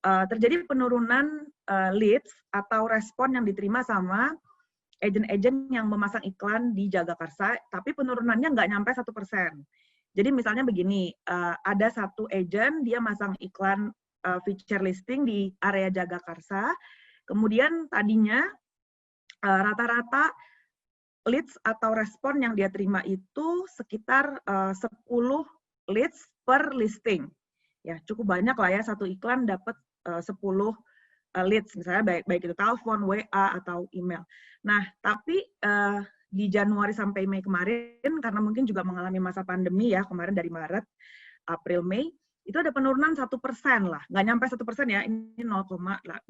A: Terjadi penurunan leads atau respon yang diterima sama agent-agent yang memasang iklan di Jaga Karsa, tapi penurunannya nggak nyampe 1%. Jadi misalnya begini, ada satu agent dia masang iklan feature listing di area Jaga Karsa, kemudian tadinya rata-rata leads atau respon yang dia terima itu sekitar 10 leads per listing. Ya, cukup banyak lah ya, satu iklan dapat 10 leads, misalnya baik itu telepon, WA, atau email. Nah, tapi di Januari sampai Mei kemarin, karena mungkin juga mengalami masa pandemi ya, kemarin dari Maret, April, Mei, itu ada penurunan 1% lah, nggak nyampe 1% ya, ini 0,86%.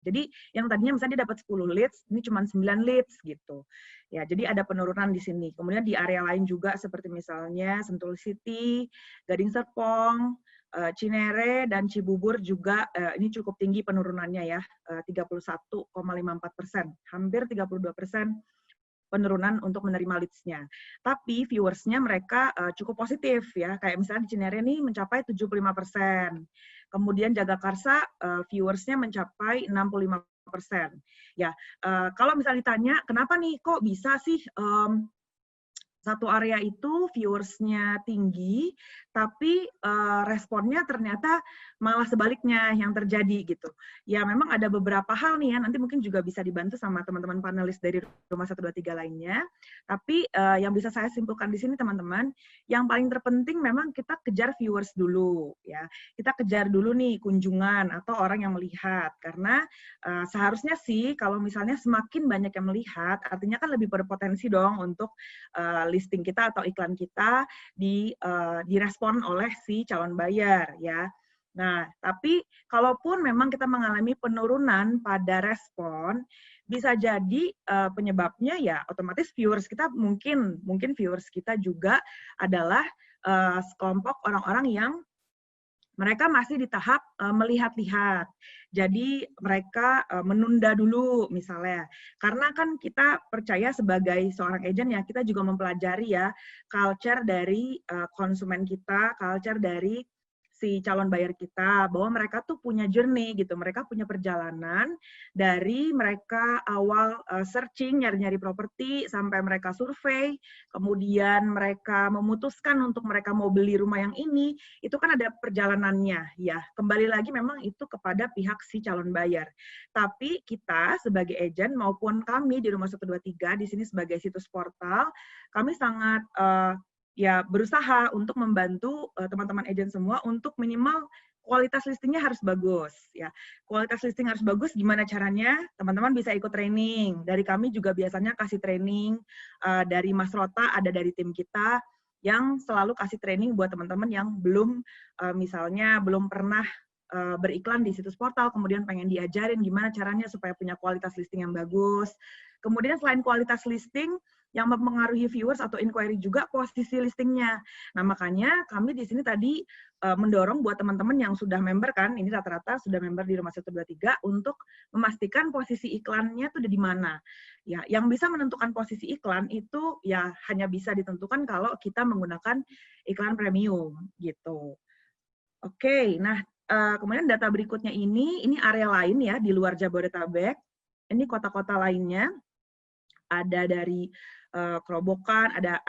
A: Jadi yang tadinya misalnya dia dapat 10 leads, ini cuma 9 leads gitu. Ya, jadi ada penurunan di sini. Kemudian di area lain juga seperti misalnya Sentul City, Gading Serpong, Cinere dan Cibubur juga ini cukup tinggi penurunannya ya, 31,54%, hampir 32% penurunan untuk menerima leads-nya. Tapi viewersnya mereka cukup positif ya, kayak misalnya di Cinere ini mencapai 75%. Kemudian Jaga Karsa viewersnya mencapai 65%. Ya, kalau misalnya ditanya kenapa nih kok bisa sih satu area itu viewersnya tinggi, tapi responnya ternyata malah sebaliknya yang terjadi gitu. Ya memang ada beberapa hal nih ya, nanti mungkin juga bisa dibantu sama teman-teman panelis dari Rumah 123 lainnya. Tapi yang bisa saya simpulkan di sini teman-teman, yang paling terpenting memang kita kejar viewers dulu ya. Kita kejar dulu nih kunjungan atau orang yang melihat, karena seharusnya sih kalau misalnya semakin banyak yang melihat, artinya kan lebih berpotensi dong untuk listing kita atau iklan kita direspon oleh si calon bayar ya. Nah, tapi kalaupun memang kita mengalami penurunan pada respon, bisa jadi penyebabnya ya otomatis viewers kita mungkin viewers kita juga adalah sekelompok orang-orang yang mereka masih di tahap melihat-lihat. Jadi mereka menunda dulu misalnya. Karena kan kita percaya sebagai seorang agent ya, kita juga mempelajari ya culture dari konsumen kita, culture dari si calon bayar kita, bahwa mereka tuh punya journey gitu, mereka punya perjalanan dari mereka awal searching, nyari-nyari properti, sampai mereka survei, kemudian mereka memutuskan untuk mereka mau beli rumah yang ini, itu kan ada perjalanannya ya. Kembali lagi memang itu kepada pihak si calon bayar. Tapi kita sebagai agent maupun kami di Rumah 123 di sini sebagai situs portal, kami sangat ya berusaha untuk membantu teman-teman agent semua untuk minimal kualitas listingnya harus bagus ya. Kualitas listing harus bagus, gimana caranya? Teman-teman bisa ikut training. Dari kami juga biasanya kasih training, dari Mas Rota ada dari tim kita yang selalu kasih training buat teman-teman yang belum misalnya belum pernah beriklan di situs portal, kemudian pengen diajarin gimana caranya supaya punya kualitas listing yang bagus. Kemudian selain kualitas listing, yang mempengaruhi viewers atau inquiry juga posisi listingnya. Nah, makanya kami di sini tadi mendorong buat teman-teman yang sudah member kan, ini rata-rata sudah member di Rumah 123 untuk memastikan posisi iklannya tuh di mana. Ya, yang bisa menentukan posisi iklan itu ya hanya bisa ditentukan kalau kita menggunakan iklan premium gitu. Oke, nah kemudian data berikutnya ini area lain ya di luar Jabodetabek. Ini kota-kota lainnya. Ada dari Kerobokan, ada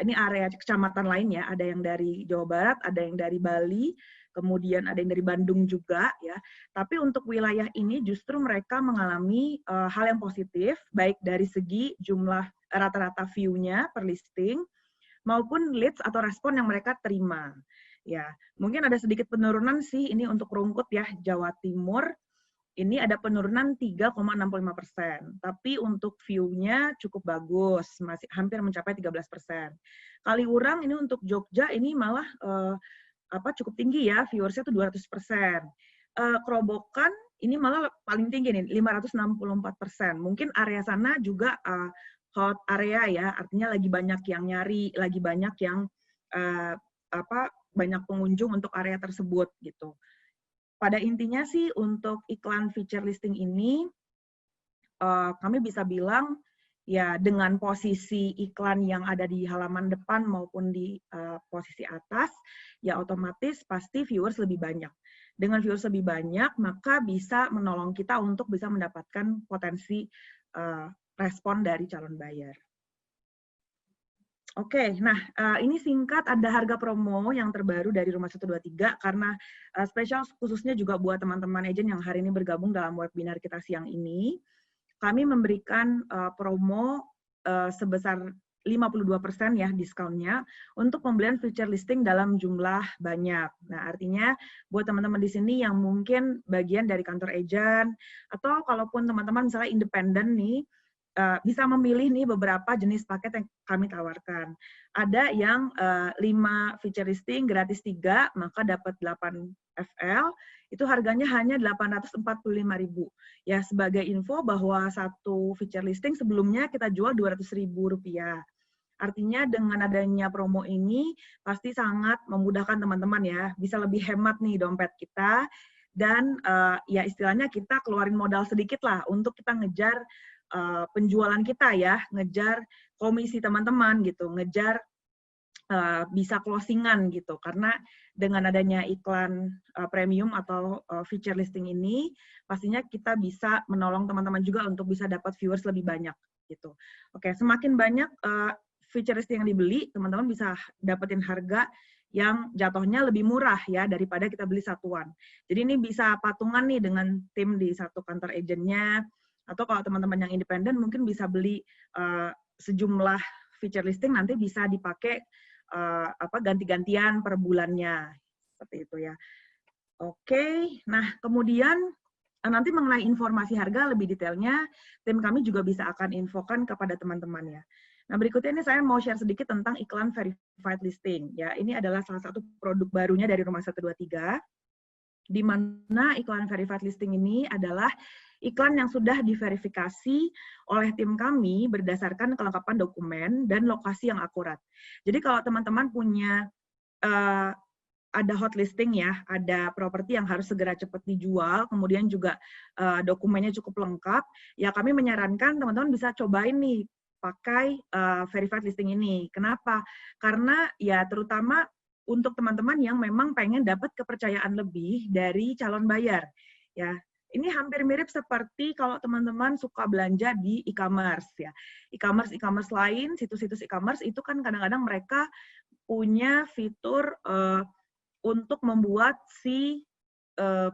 A: ini area kecamatan lain ya, ada yang dari Jawa Barat, ada yang dari Bali, kemudian ada yang dari Bandung juga ya. Tapi untuk wilayah ini justru mereka mengalami hal yang positif, baik dari segi jumlah rata-rata view-nya per listing maupun leads atau respon yang mereka terima. Ya, mungkin ada sedikit penurunan sih ini untuk Rungkut ya, Jawa Timur. Ini ada penurunan 3,65%, tapi untuk view-nya cukup bagus, masih hampir mencapai 13%. Kaliurang ini untuk Jogja ini malah cukup tinggi ya, viewersnya itu 200%. Kerobokan ini malah paling tinggi nih, 564%. Mungkin area sana juga hot area ya, artinya lagi banyak yang nyari, lagi banyak yang banyak pengunjung untuk area tersebut gitu. Pada intinya sih untuk iklan feature listing ini, kami bisa bilang ya dengan posisi iklan yang ada di halaman depan maupun di posisi atas, ya otomatis pasti viewers lebih banyak. Dengan viewers lebih banyak, maka bisa menolong kita untuk bisa mendapatkan potensi respon dari calon buyer. Oke, nah ini singkat ada harga promo yang terbaru dari Rumah 123 karena spesial khususnya juga buat teman-teman agent yang hari ini bergabung dalam webinar kita siang ini. Kami memberikan promo sebesar 52% ya diskonnya untuk pembelian feature listing dalam jumlah banyak. Nah, artinya buat teman-teman di sini yang mungkin bagian dari kantor agent atau kalaupun teman-teman misalnya independen nih, bisa memilih nih beberapa jenis paket yang kami tawarkan. Ada yang 5 feature listing gratis 3, maka dapat 8 FL, itu harganya hanya 845.000. Ya, sebagai info bahwa satu feature listing sebelumnya kita jual Rp200.000. Artinya dengan adanya promo ini pasti sangat memudahkan teman-teman ya, bisa lebih hemat nih dompet kita dan ya istilahnya kita keluarin modal sedikit lah untuk kita ngejar penjualan kita ya, ngejar komisi teman-teman gitu, ngejar bisa closingan gitu. Karena dengan adanya iklan premium atau feature listing ini, pastinya kita bisa menolong teman-teman juga untuk bisa dapat viewers lebih banyak gitu. Oke, semakin banyak feature listing yang dibeli, teman-teman bisa dapetin harga yang jatuhnya lebih murah ya daripada kita beli satuan. Jadi ini bisa patungan nih dengan tim di satu kantor agentnya, atau kalau teman-teman yang independen mungkin bisa beli sejumlah feature listing nanti bisa dipakai ganti-gantian per bulannya seperti itu ya. Oke, nah kemudian nanti mengenai informasi harga lebih detailnya tim kami juga bisa akan infokan kepada teman-teman ya. Nah berikutnya ini saya mau share sedikit tentang iklan verified listing ya. Ini adalah salah satu produk barunya dari Rumah 123 di mana iklan verified listing ini adalah iklan yang sudah diverifikasi oleh tim kami berdasarkan kelengkapan dokumen dan lokasi yang akurat. Jadi kalau teman-teman punya ada hot listing ya, ada properti yang harus segera cepat dijual, kemudian juga dokumennya cukup lengkap, ya kami menyarankan teman-teman bisa cobain nih pakai verified listing ini. Kenapa? Karena ya terutama untuk teman-teman yang memang pengen dapat kepercayaan lebih dari calon buyer. Ya, ini hampir mirip seperti kalau teman-teman suka belanja di e-commerce ya. E-commerce lain, situs-situs e-commerce itu kan kadang-kadang mereka punya fitur untuk membuat si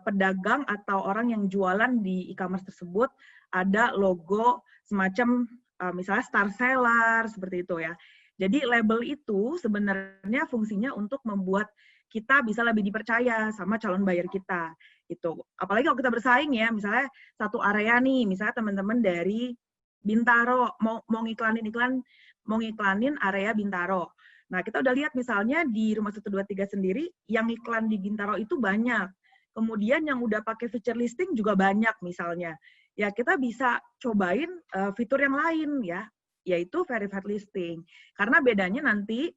A: pedagang atau orang yang jualan di e-commerce tersebut ada logo semacam misalnya star seller seperti itu ya. Jadi label itu sebenarnya fungsinya untuk membuat kita bisa lebih dipercaya sama calon buyer kita gitu. Apalagi kalau kita bersaing ya, misalnya satu area nih, misalnya teman-teman dari Bintaro mau ngiklanin area Bintaro. Nah, kita udah lihat misalnya di Rumah 123 sendiri yang iklan di Bintaro itu banyak. Kemudian yang udah pakai feature listing juga banyak misalnya. Ya, kita bisa cobain fitur yang lain ya. yaitu verified listing. Karena bedanya nanti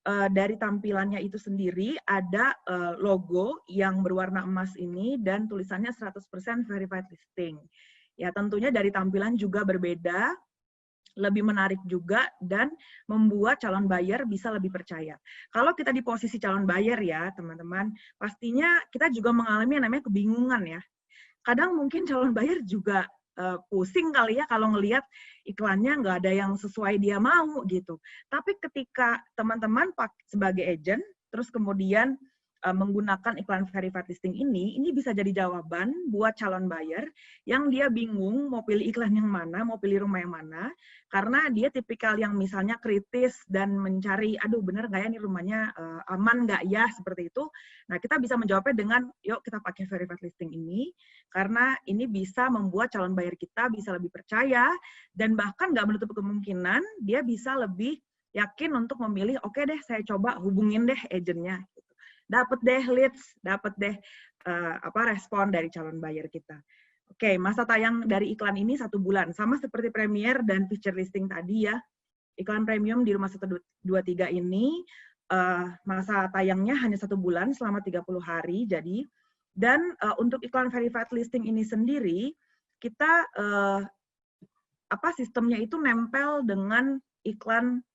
A: dari tampilannya itu sendiri ada logo yang berwarna emas ini dan tulisannya 100% verified listing. Ya, tentunya dari tampilan juga berbeda, lebih menarik juga, dan membuat calon buyer bisa lebih percaya. Kalau kita di posisi calon buyer ya, teman-teman, pastinya kita juga mengalami yang namanya kebingungan ya. Kadang mungkin calon buyer juga pusing kali ya kalau ngelihat iklannya nggak ada yang sesuai dia mau gitu. Tapi ketika teman-teman sebagai agent, terus kemudian menggunakan iklan verified listing ini bisa jadi jawaban buat calon buyer yang dia bingung mau pilih iklan yang mana, mau pilih rumah yang mana, karena dia tipikal yang misalnya kritis dan mencari, aduh bener nggak ya ini rumahnya, aman nggak ya, seperti itu. Nah, kita bisa menjawabnya dengan, yuk kita pakai verified listing ini, karena ini bisa membuat calon buyer kita bisa lebih percaya, dan bahkan nggak menutup kemungkinan dia bisa lebih yakin untuk memilih, oke deh saya coba hubungin deh agentnya. Dapat deh leads, dapat deh respon dari calon buyer kita. Oke, masa tayang dari iklan ini 1 bulan. Sama seperti Premier dan feature listing tadi ya. Iklan premium di Rumah 123 ini masa tayangnya hanya 1 bulan selama 30 hari. Jadi, dan untuk iklan verified listing ini sendiri, kita sistemnya itu nempel dengan iklan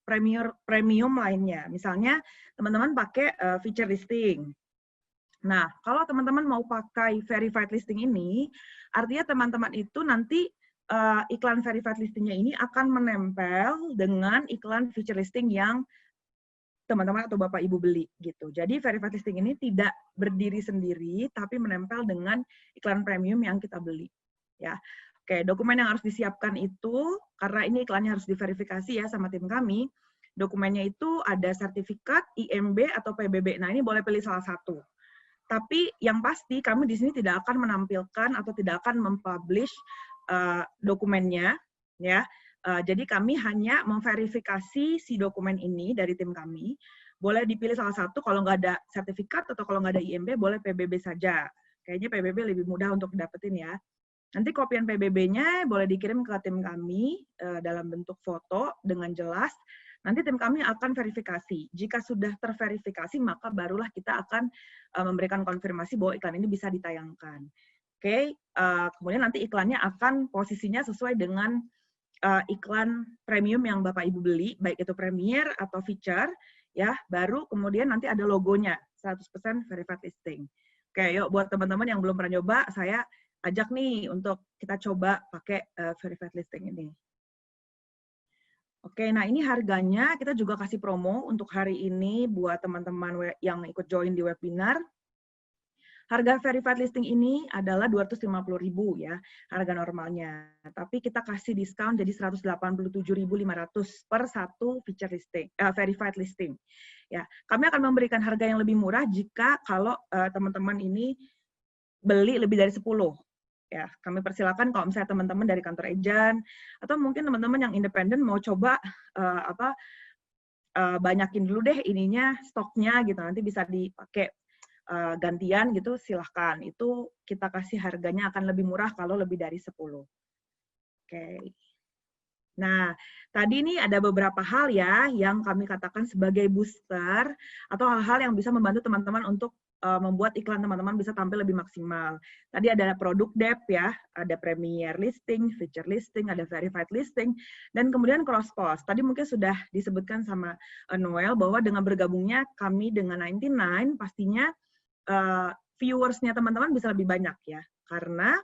A: premium lainnya. Misalnya teman-teman pakai feature listing. Nah, kalau teman-teman mau pakai verified listing ini, artinya teman-teman itu nanti iklan verified listingnya ini akan menempel dengan iklan feature listing yang teman-teman atau Bapak Ibu beli gitu. Jadi verified listing ini tidak berdiri sendiri, tapi menempel dengan iklan premium yang kita beli. Ya. Oke, dokumen yang harus disiapkan itu, karena ini iklannya harus diverifikasi ya sama tim kami, dokumennya itu ada sertifikat, IMB, atau PBB. Nah, ini boleh pilih salah satu. Tapi yang pasti, kami di sini tidak akan menampilkan atau tidak akan mempublish dokumennya. Ya. Jadi kami hanya memverifikasi si dokumen ini dari tim kami. Boleh dipilih salah satu, kalau nggak ada sertifikat atau kalau nggak ada IMB, boleh PBB saja. Kayaknya PBB lebih mudah untuk dapetin ya. Nanti kopian PBB-nya boleh dikirim ke tim kami dalam bentuk foto dengan jelas. Nanti tim kami akan verifikasi. Jika sudah terverifikasi, maka barulah kita akan memberikan konfirmasi bahwa iklan ini bisa ditayangkan. Oke, kemudian nanti iklannya akan posisinya sesuai dengan iklan premium yang Bapak Ibu beli, baik itu Premier atau Feature, ya. Baru kemudian nanti ada logonya, 100% verified listing. Oke, yuk buat teman-teman yang belum pernah nyoba, saya ajak nih untuk kita coba pakai verified listing ini. Oke, nah ini harganya kita juga kasih promo untuk hari ini buat teman-teman yang ikut join di webinar. Harga verified listing ini adalah 250.000 ya, harga normalnya. Tapi kita kasih diskon jadi 187.500 per satu feature listing, verified listing. Ya, kami akan memberikan harga yang lebih murah jika kalau teman-teman ini beli lebih dari 10. Ya, kami persilakan kalau misalnya teman-teman dari kantor agent atau mungkin teman-teman yang independen mau coba banyakin dulu deh ininya stoknya gitu, nanti bisa dipakai gantian gitu, silahkan. Itu kita kasih harganya akan lebih murah kalau lebih dari 10. Oke. Nah, tadi ini ada beberapa hal ya yang kami katakan sebagai booster atau hal-hal yang bisa membantu teman-teman untuk membuat iklan teman-teman bisa tampil lebih maksimal. Tadi ada produk depth ya, ada Premier listing, feature listing, ada verified listing, dan kemudian cross post. Tadi mungkin sudah disebutkan sama Noel bahwa dengan bergabungnya kami dengan 99 pastinya viewersnya teman-teman bisa lebih banyak ya, karena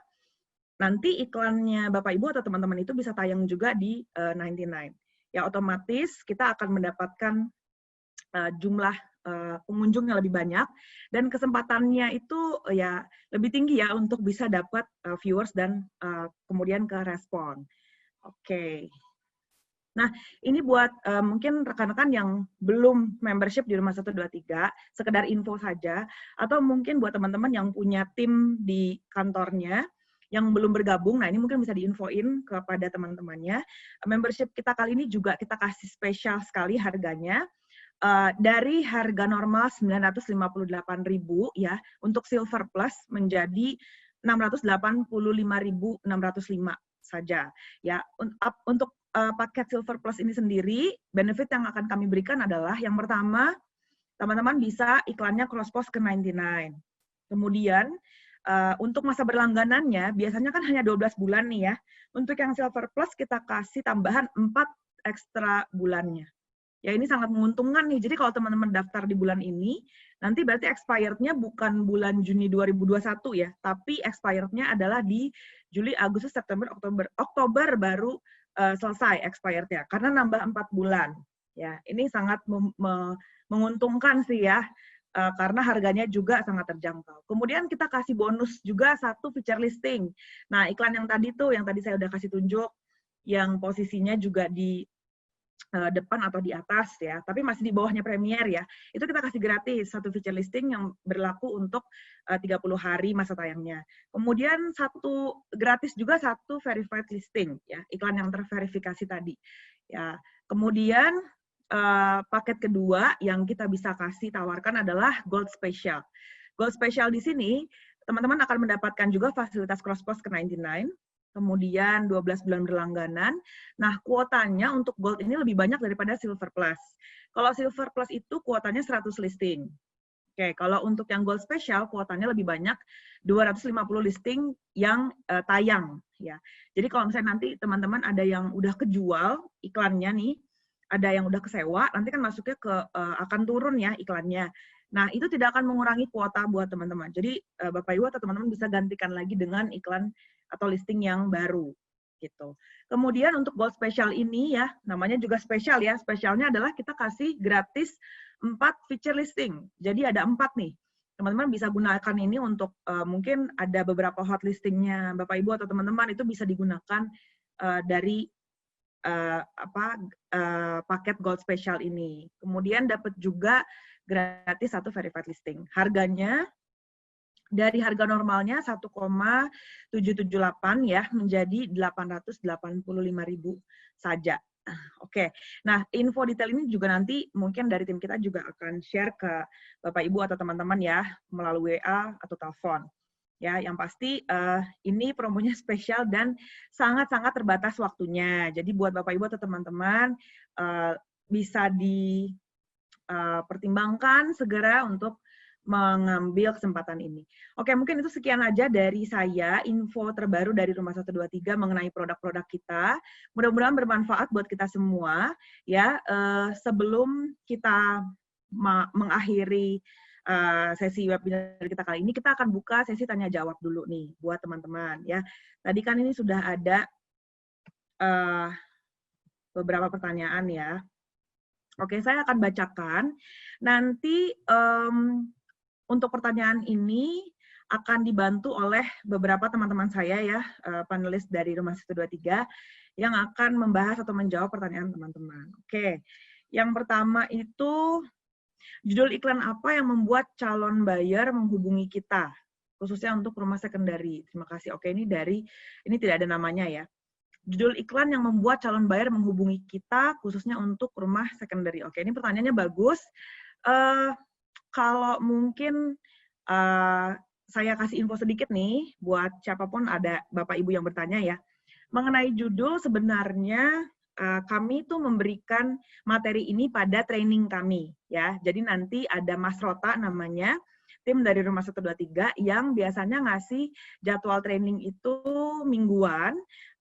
A: nanti iklannya Bapak Ibu atau teman-teman itu bisa tayang juga di 99. Ya otomatis kita akan mendapatkan jumlah pengunjung yang lebih banyak dan kesempatannya itu ya lebih tinggi ya untuk bisa dapat viewers dan kemudian ke respon. Oke. Nah, ini buat mungkin rekan-rekan yang belum membership di Rumah 123, sekedar info saja, atau mungkin buat teman-teman yang punya tim di kantornya, yang belum bergabung, nah ini mungkin bisa diinfoin kepada teman-temannya. Membership kita kali ini juga kita kasih spesial sekali harganya, dari harga normal 958.000 ya, untuk Silver Plus menjadi 685.605 saja. Ya, untuk paket Silver Plus ini sendiri, benefit yang akan kami berikan adalah yang pertama, teman-teman bisa iklannya cross-post ke 99. Kemudian, untuk masa berlangganannya, biasanya kan hanya 12 bulan nih ya. Untuk yang Silver Plus, kita kasih tambahan 4 ekstra bulannya. Ya, ini sangat menguntungkan nih. Jadi kalau teman-teman daftar di bulan ini, nanti berarti expired-nya bukan bulan Juni 2021 ya, tapi expired-nya adalah di Juli, Agustus, September, Oktober baru selesai expired-nya, karena nambah 4 bulan. Ya, ini sangat menguntungkan sih ya, karena harganya juga sangat terjangkau. Kemudian kita kasih bonus juga 1 feature listing. Nah, iklan yang tadi tuh, yang tadi saya udah kasih tunjuk, yang posisinya juga di depan atau di atas ya, tapi masih di bawahnya Premier ya, itu kita kasih gratis 1 feature listing yang berlaku untuk 30 hari masa tayangnya. Kemudian gratis juga 1 verified listing ya, iklan yang terverifikasi tadi. Ya, kemudian paket kedua yang kita bisa kasih tawarkan adalah Gold Special. Gold Special di sini teman-teman akan mendapatkan juga fasilitas cross-post ke 99. Kemudian 12 bulan berlangganan. Nah, kuotanya untuk Gold ini lebih banyak daripada Silver Plus. Kalau Silver Plus itu kuotanya 100 listing. Oke, kalau untuk yang Gold Special kuotanya lebih banyak, 250 listing yang tayang. Ya. Jadi kalau misalnya nanti teman-teman ada yang udah kejual iklannya nih, ada yang udah kesewa, nanti kan masuknya akan turun ya iklannya. Nah, itu tidak akan mengurangi kuota buat teman-teman. Jadi Bapak Ibu atau teman-teman bisa gantikan lagi dengan iklan atau listing yang baru gitu. Kemudian untuk Gold Special ini ya, namanya juga spesial ya. Spesialnya adalah kita kasih gratis 4 feature listing. Jadi ada 4 nih. Teman-teman bisa gunakan ini untuk mungkin ada beberapa hot listingnya Bapak Ibu atau teman-teman, itu bisa digunakan dari paket Gold Special ini. Kemudian dapat juga gratis 1 verified listing. Harganya dari harga normalnya 1,778 ya menjadi 885.000 saja. Oke. Nah, info detail ini juga nanti mungkin dari tim kita juga akan share ke Bapak Ibu atau teman-teman ya melalui WA atau telepon. Ya, yang pasti ini promonya spesial dan sangat-sangat terbatas waktunya. Jadi buat Bapak Ibu atau teman-teman bisa dipertimbangkan segera untuk mengambil kesempatan ini. Oke, mungkin itu sekian aja dari saya, info terbaru dari Rumah 123 mengenai produk-produk kita. Mudah-mudahan bermanfaat buat kita semua. Ya, sebelum kita mengakhiri sesi webinar kita kali ini, kita akan buka sesi tanya jawab dulu nih buat teman-teman. Ya, tadi kan ini sudah ada beberapa pertanyaan ya. Oke, saya akan bacakan. Nanti untuk pertanyaan ini akan dibantu oleh beberapa teman-teman saya ya, panelis dari Rumah 123 yang akan membahas atau menjawab pertanyaan teman-teman. Oke, yang pertama itu judul iklan apa yang membuat calon buyer menghubungi kita, khususnya untuk rumah secondary. Terima kasih. Oke, ini tidak ada namanya ya. Judul iklan yang membuat calon buyer menghubungi kita, khususnya untuk rumah secondary. Oke, ini pertanyaannya bagus. Kalau mungkin saya kasih info sedikit nih buat siapapun ada Bapak Ibu yang bertanya ya. Mengenai judul sebenarnya kami tuh memberikan materi ini pada training kami ya. Jadi nanti ada Mas Rota namanya, tim dari Rumah 123 yang biasanya ngasih jadwal training itu mingguan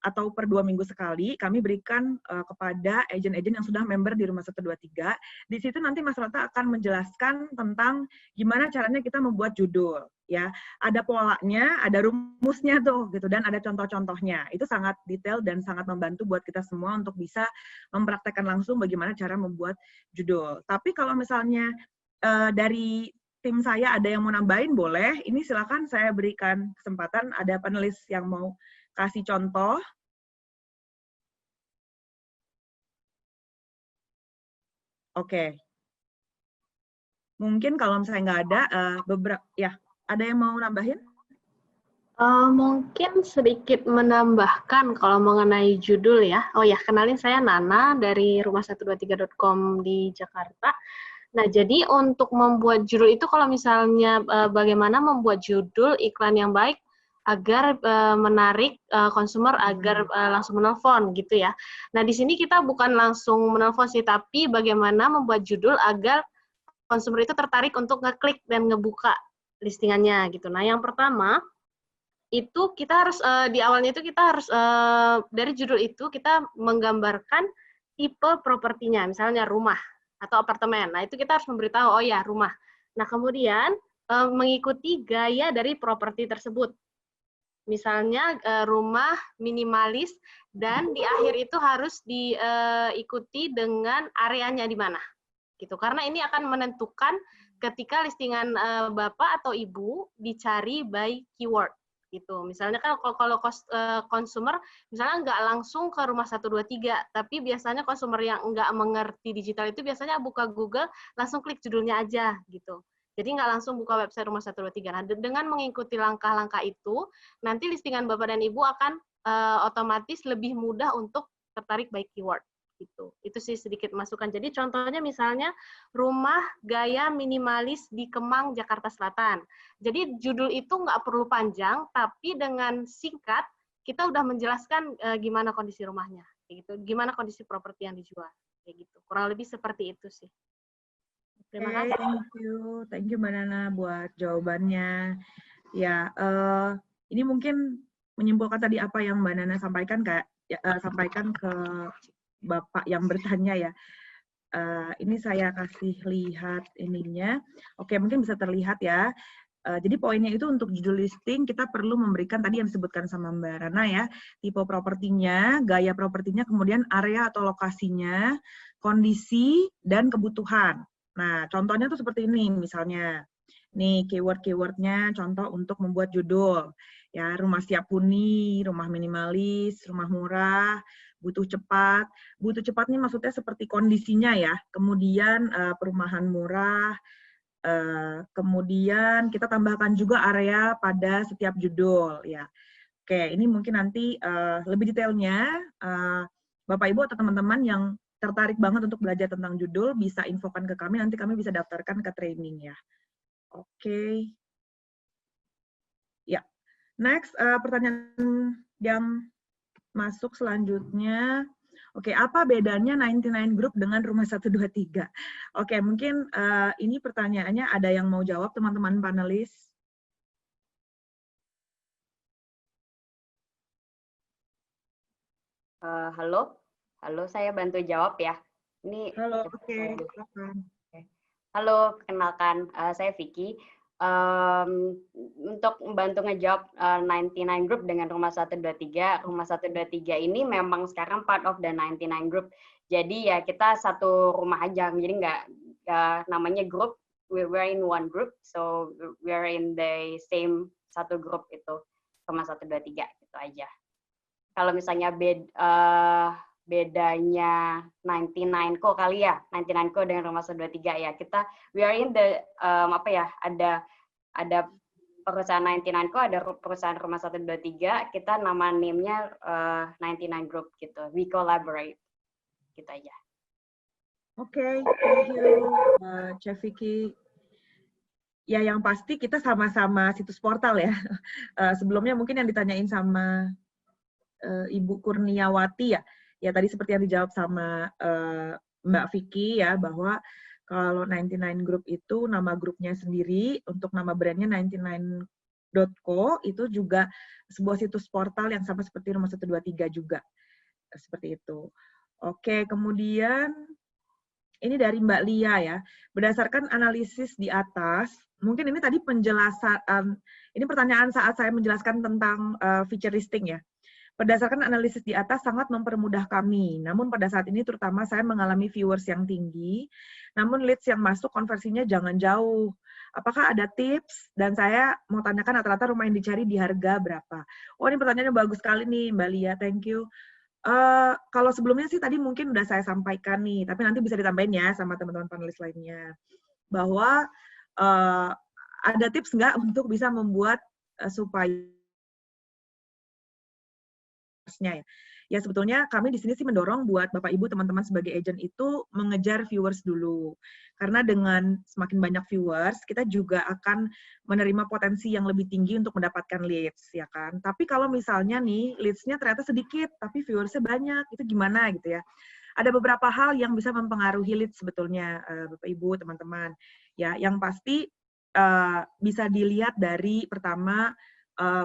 A: atau per 2 minggu sekali, kami berikan kepada agen-agen yang sudah member di Rumah 123. Di situ nanti Mas Rota akan menjelaskan tentang gimana caranya kita membuat judul. Ya, ada polanya, ada rumusnya tuh, gitu, dan ada contoh-contohnya. Itu sangat detail dan sangat membantu buat kita semua untuk bisa mempraktekkan langsung bagaimana cara membuat judul. Tapi kalau misalnya dari tim saya ada yang mau nambahin, boleh. Ini silakan saya berikan kesempatan, ada panelis yang mau kasih contoh. Oke. Mungkin kalau misalnya nggak ada, ya, ada yang mau nambahin?
C: Mungkin sedikit menambahkan kalau mengenai judul ya. Oh ya, kenalin saya Nana dari rumah123.com di Jakarta. Nah, jadi untuk membuat judul itu kalau misalnya bagaimana membuat judul iklan yang baik, agar menarik konsumer agar langsung menelpon gitu ya. Nah, di sini kita bukan langsung menelpon sih, tapi bagaimana membuat judul agar konsumer itu tertarik untuk ngeklik dan ngebuka listingannya gitu. Nah, yang pertama itu kita harus di awalnya itu kita harus dari judul itu kita menggambarkan tipe propertinya, misalnya rumah atau apartemen. Nah, itu kita harus memberitahu, oh ya, rumah. Nah, kemudian mengikuti gaya dari properti tersebut. Misalnya rumah minimalis dan di akhir itu harus diikuti dengan areanya di mana. Gitu. Karena ini akan menentukan ketika listingan Bapak atau Ibu dicari by keyword. Gitu. Misalnya kan kalau konsumer misalnya nggak langsung ke rumah 123, tapi biasanya konsumer yang nggak mengerti digital itu biasanya buka Google langsung klik judulnya aja gitu. Jadi nggak langsung buka website rumah 123. Nah, dengan mengikuti langkah-langkah itu, nanti listingan Bapak dan Ibu akan otomatis lebih mudah untuk tertarik by keyword. Gitu. Itu sih sedikit masukan. Jadi contohnya misalnya rumah gaya minimalis di Kemang, Jakarta Selatan. Jadi judul itu nggak perlu panjang, tapi dengan singkat kita udah menjelaskan gimana kondisi rumahnya, gitu. Gimana kondisi properti yang dijual, kayak gitu. Kurang lebih seperti itu sih. Terima kasih.
A: Thank you Mbak Nana buat jawabannya. Ya, ini mungkin menyimpulkan tadi apa yang Mbak Nana sampaikan sampaikan ke Bapak yang bertanya ya. Ini saya kasih lihat ininya. Oke, mungkin bisa terlihat ya. Jadi poinnya itu untuk judul listing kita perlu memberikan tadi yang disebutkan sama Mbak Rana ya, tipe propertinya, gaya propertinya, kemudian area atau lokasinya, kondisi, dan kebutuhan. Nah, contohnya tuh seperti ini misalnya. Nih keyword-keywordnya contoh untuk membuat judul. Ya, rumah siap huni, rumah minimalis, rumah murah, butuh cepat. Butuh cepat nih maksudnya seperti kondisinya ya. Kemudian perumahan murah. Kemudian kita tambahkan juga area pada setiap judul ya. Oke, ini mungkin nanti lebih detailnya Bapak Ibu atau teman-teman yang tertarik banget untuk belajar tentang judul bisa infokan ke kami, nanti kami bisa daftarkan ke training ya. Oke. Ya. Next pertanyaan yang masuk selanjutnya. Oke, apa bedanya 99 Group dengan Rumah 123? Oke, mungkin ini pertanyaannya ada yang mau jawab teman-teman panelis?
D: Halo, saya bantu jawab ya. Ini.
A: Halo, oke.
D: Halo, kenalkan saya Vicky. Untuk membantu ngejawab 99 Group dengan Rumah 123. Rumah 123 ini memang sekarang part of the 99 Group. Jadi ya kita satu rumah aja. Jadi nggak namanya grup. We're in one group, so we're in the same satu grup itu Rumah 123 gitu aja. Kalau misalnya bedanya 99Co kali ya, 99Co dengan Rumah 123 ya. We are in the ada perusahaan 99Co, ada perusahaan Rumah 123, kita nama name-nya 99 Group gitu. We collaborate. Gitu aja.
A: Oke, thank you Chef Vicky. Ya yang pasti kita sama-sama situs portal ya. Sebelumnya mungkin yang ditanyain sama Ibu Kurniawati ya. Ya tadi seperti yang dijawab sama Mbak Vicky ya, bahwa kalau 99 Group itu nama grupnya sendiri, untuk nama brandnya 99.co itu juga sebuah situs portal yang sama seperti Rumah 123 juga. Seperti itu. Oke, kemudian ini dari Mbak Lia ya. Berdasarkan analisis di atas, mungkin ini tadi penjelasan, ini pertanyaan saat saya menjelaskan tentang feature listing ya. Berdasarkan analisis di atas sangat mempermudah kami. Namun pada saat ini terutama saya mengalami viewers yang tinggi, namun leads yang masuk konversinya jangan jauh. Apakah ada tips? Dan saya mau tanyakan rata-rata rumah yang dicari di harga berapa? Oh ini pertanyaannya bagus sekali nih Mbak Lia, thank you. Kalau sebelumnya sih tadi mungkin udah saya sampaikan nih, tapi nanti bisa ditambahin ya sama teman-teman panelis lainnya. Bahwa ada tips nggak untuk bisa membuat supaya ya. Ya sebetulnya kami di sini sih mendorong buat Bapak Ibu teman-teman sebagai agent itu mengejar viewers dulu. Karena dengan semakin banyak viewers, kita juga akan menerima potensi yang lebih tinggi untuk mendapatkan leads, ya kan. Tapi kalau misalnya nih leads-nya ternyata sedikit, tapi viewersnya banyak, itu gimana gitu ya. Ada beberapa hal yang bisa mempengaruhi leads sebetulnya, Bapak Ibu, teman-teman. Ya, yang pasti bisa dilihat dari pertama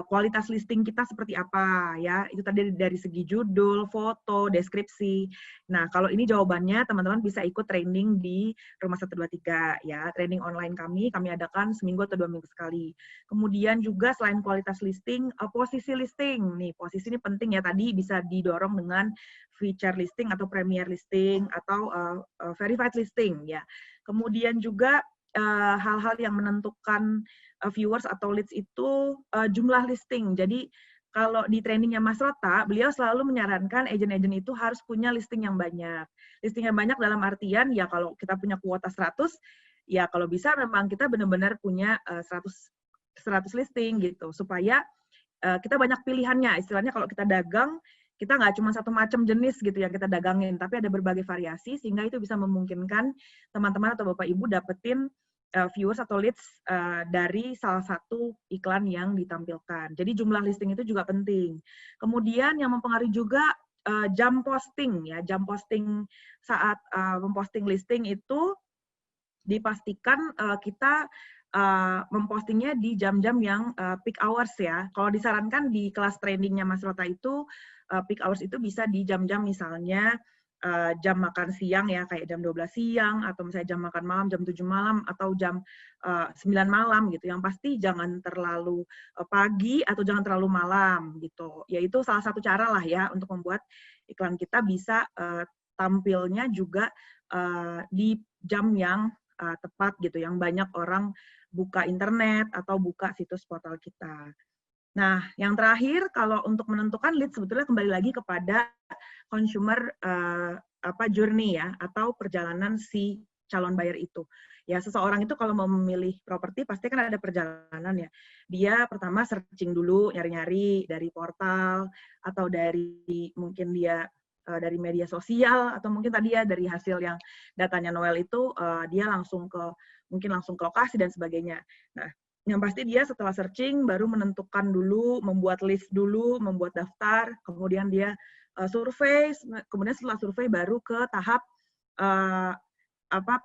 A: kualitas listing kita seperti apa ya, itu tadi dari segi judul, foto, deskripsi. Nah, kalau ini jawabannya teman-teman bisa ikut training di Rumah 123 ya, training online kami adakan seminggu atau 2 minggu sekali. Kemudian juga selain kualitas listing, posisi listing. Nih, posisi ini penting ya, tadi bisa didorong dengan feature listing atau premier listing atau verified listing ya. Kemudian juga hal-hal yang menentukan viewers atau leads itu jumlah listing. Jadi kalau di trainingnya Mas Rota, beliau selalu menyarankan agent-agent itu harus punya listing yang banyak. Listing yang banyak dalam artian ya kalau kita punya kuota 100, ya kalau bisa memang kita benar-benar punya 100 listing gitu supaya kita banyak pilihannya. Istilahnya kalau kita dagang, kita nggak cuma satu macam jenis gitu yang kita dagangin, tapi ada berbagai variasi sehingga itu bisa memungkinkan teman-teman atau Bapak Ibu dapetin viewers atau leads dari salah satu iklan yang ditampilkan. Jadi jumlah listing itu juga penting. Kemudian yang mempengaruhi juga jam posting ya. Jam posting saat memposting listing itu dipastikan kita mempostingnya di jam-jam yang peak hours ya. Kalau disarankan di kelas trainingnya Mas Rota itu peak hours itu bisa di jam-jam misalnya jam makan siang ya, kayak jam 12 siang, atau misalnya jam makan malam, jam 7 malam, atau jam 9 malam gitu. Yang pasti jangan terlalu pagi atau jangan terlalu malam gitu. Yaitu salah satu cara lah ya untuk membuat iklan kita bisa tampilnya juga di jam yang tepat gitu, yang banyak orang buka internet atau buka situs portal kita. Nah, yang terakhir kalau untuk menentukan lead sebetulnya kembali lagi kepada consumer journey ya atau perjalanan si calon buyer itu. Ya, seseorang itu kalau mau memilih properti pasti kan ada perjalanan ya. Dia pertama searching dulu, nyari-nyari dari portal atau dari mungkin dia dari media sosial atau mungkin tadi ya dari hasil yang datanya Noel itu dia langsung ke lokasi dan sebagainya. Nah, yang pasti dia setelah searching baru menentukan dulu, membuat list dulu, membuat daftar, kemudian dia survei, kemudian setelah survei baru ke tahap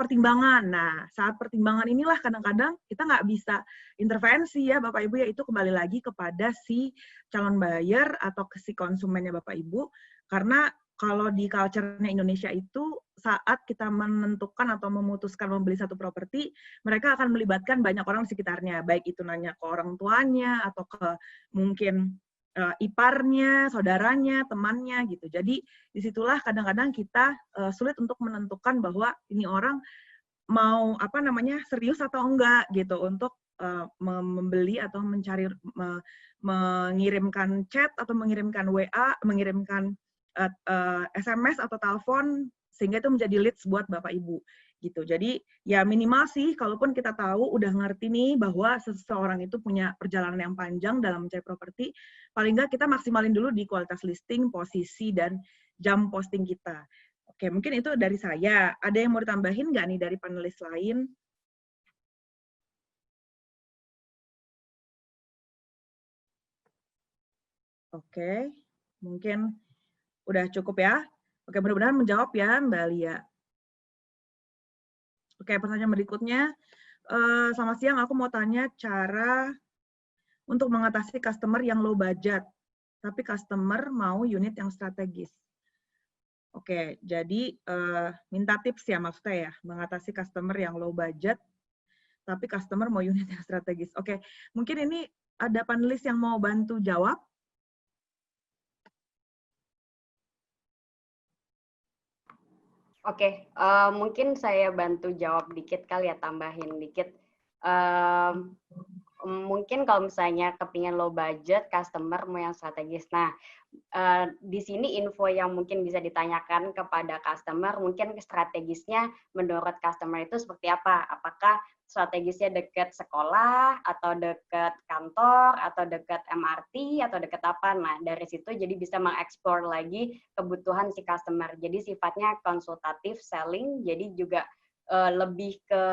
A: pertimbangan. Nah, saat pertimbangan inilah kadang-kadang kita nggak bisa intervensi ya Bapak Ibu, ya itu kembali lagi kepada si calon buyer atau ke si konsumennya Bapak Ibu, karena kalau di culture-nya Indonesia itu saat kita menentukan atau memutuskan membeli satu properti, mereka akan melibatkan banyak orang di sekitarnya, baik itu nanya ke orang tuanya atau ke mungkin iparnya, saudaranya, temannya gitu. Jadi disitulah kadang-kadang kita sulit untuk menentukan bahwa ini orang mau serius atau enggak gitu untuk membeli atau mencari mengirimkan chat atau mengirimkan WA, mengirimkan SMS atau telepon sehingga itu menjadi leads buat Bapak Ibu gitu. Jadi ya minimal sih kalaupun kita tahu udah ngerti nih bahwa seseorang itu punya perjalanan yang panjang dalam mencari properti, paling nggak kita maksimalin dulu di kualitas listing, posisi dan jam posting kita. Oke, mungkin itu dari saya. Ada yang mau ditambahin nggak nih dari panelis lain? Oke, mungkin udah cukup ya. Oke, mudah-mudahan menjawab ya Mbak Lia. Oke, pertanyaan berikutnya. Selamat siang, aku mau tanya cara untuk mengatasi customer yang low budget, tapi customer mau unit yang strategis. Oke, jadi minta tips ya maksudnya ya, mengatasi customer yang low budget, tapi customer mau unit yang strategis. Oke, mungkin ini ada panelis yang mau bantu jawab.
D: Oke, mungkin saya bantu jawab dikit kali ya, tambahin dikit. mungkin kalau misalnya kepingin low budget, customer mau yang strategis. Nah, di sini info yang mungkin bisa ditanyakan kepada customer, mungkin strategisnya menurut customer itu seperti apa? Apakah strategisnya dekat sekolah, atau dekat kantor, atau dekat MRT, atau dekat apa? Nah, dari situ jadi bisa mengeksplor lagi kebutuhan si customer. Jadi sifatnya konsultatif, selling, jadi juga lebih ke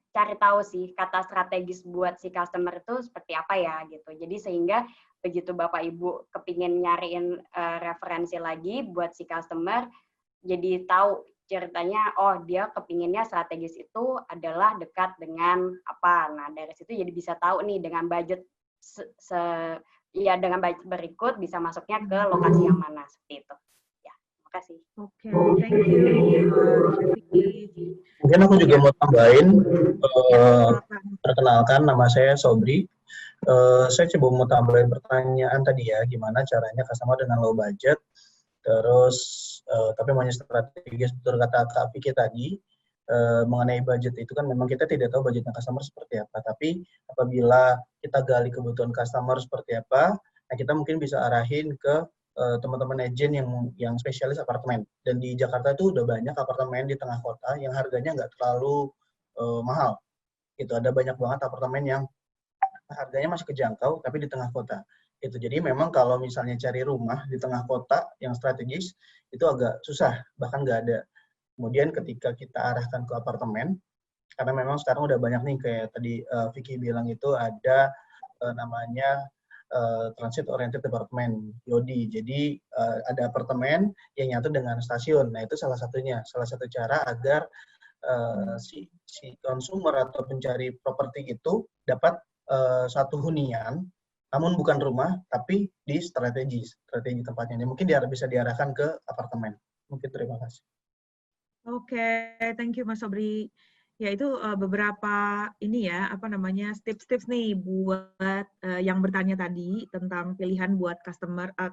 D: cari tahu sih kata strategis buat si customer itu seperti apa ya gitu. Jadi sehingga begitu Bapak Ibu kepingin nyariin referensi lagi buat si customer, jadi tahu ceritanya, oh dia kepinginnya strategis itu adalah dekat dengan apa. Nah dari situ jadi bisa tahu nih dengan budget ya dengan budget berikut bisa masuknya ke lokasi yang mana seperti itu. Ya, terima kasih.
A: Oke, thank you.
E: Mungkin aku juga mau tambahin,
A: Ya,
E: perkenalkan nama saya Sobri. Saya coba mau tambahin pertanyaan tadi ya, gimana caranya customer dengan low budget, terus tapi maunya strategis, betul kata Kak Vicky tadi, mengenai budget itu kan memang kita tidak tahu budgetnya customer seperti apa, tapi apabila kita gali kebutuhan customer seperti apa, nah kita mungkin bisa arahin ke teman-teman agent yang spesialis apartemen. Dan di Jakarta itu udah banyak apartemen di tengah kota yang harganya nggak terlalu mahal. Itu ada banyak banget apartemen yang harganya masih kejangkau tapi di tengah kota. Itu jadi memang kalau misalnya cari rumah di tengah kota yang strategis itu agak susah, bahkan nggak ada. Kemudian ketika kita arahkan ke apartemen, karena memang sekarang udah banyak nih kayak tadi Vicky bilang itu ada namanya transit oriented apartment (YODI). Jadi ada apartemen yang nyatu dengan stasiun. Nah itu salah satunya, salah satu cara agar si konsumer atau pencari properti itu dapat satu hunian, namun bukan rumah, tapi di strategi tempatnya. Ini mungkin bisa diarahkan ke apartemen. Mungkin terima kasih.
A: Oke, thank you Mas Sobri. Ya itu beberapa ini ya tips-tips nih buat yang bertanya tadi tentang pilihan buat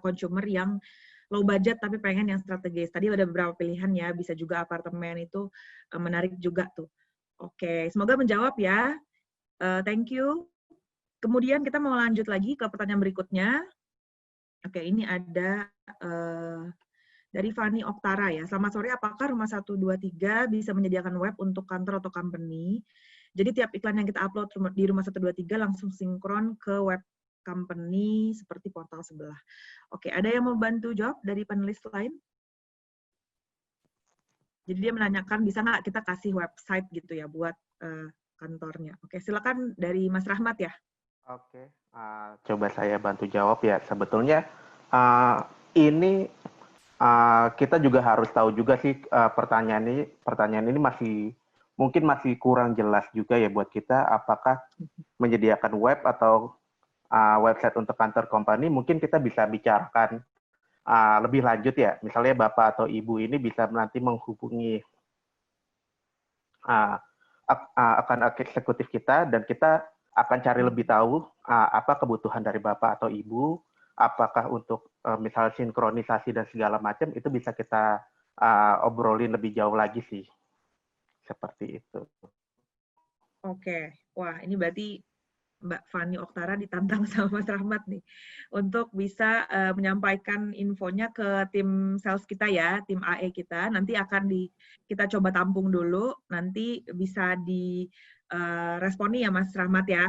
A: consumer yang low budget tapi pengen yang strategis. Tadi ada beberapa pilihan ya, bisa juga apartemen itu menarik juga tuh. Oke, semoga menjawab ya. Thank you. Kemudian kita mau lanjut lagi ke pertanyaan berikutnya. Oke, ini ada dari Fani Oktara ya. Selamat sore, apakah Rumah 123 bisa menyediakan web untuk kantor atau company? Jadi tiap iklan yang kita upload di Rumah 123 langsung sinkron ke web company seperti portal sebelah. Oke, ada yang mau bantu jawab dari panelis lain? Jadi dia menanyakan bisa nggak kita kasih website gitu ya buat kantornya. Oke, silakan dari Mas Rahmat ya.
F: Oke, coba saya bantu jawab ya. Sebetulnya ini kita juga harus tahu juga sih pertanyaan ini mungkin masih kurang jelas juga ya buat kita, apakah menyediakan web atau website untuk kantor company. Mungkin kita bisa bicarakan lebih lanjut ya, misalnya Bapak atau Ibu ini bisa nanti menghubungi akan eksekutif kita, dan kita akan cari lebih tahu apa kebutuhan dari Bapak atau Ibu, apakah untuk misal sinkronisasi dan segala macam, itu bisa kita obrolin lebih jauh lagi sih. Seperti itu.
A: Oke, wah ini berarti Mbak Fani Oktara ditantang sama Mas Rahmat nih untuk bisa menyampaikan infonya ke tim sales kita ya, tim AE kita. Nanti akan kita coba tampung dulu, nanti bisa diresponi ya Mas Rahmat ya.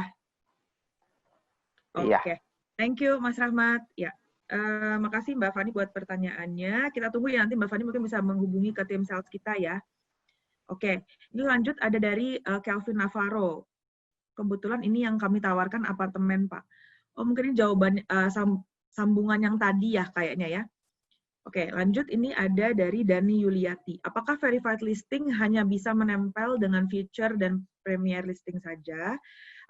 A: Oke,
F: Iya.
A: Thank you Mas Rahmat. Ya, makasih Mbak Fani buat pertanyaannya. Kita tunggu ya nanti Mbak Fani mungkin bisa menghubungi ke tim sales kita ya. Oke, ini lanjut ada dari Kelvin Navarro. Kebetulan ini yang kami tawarkan apartemen, Pak. Oh, mungkin ini jawaban sambungan yang tadi ya kayaknya ya. Oke, lanjut ini ada dari Dani Yuliati. Apakah verified listing hanya bisa menempel dengan feature dan premier listing saja?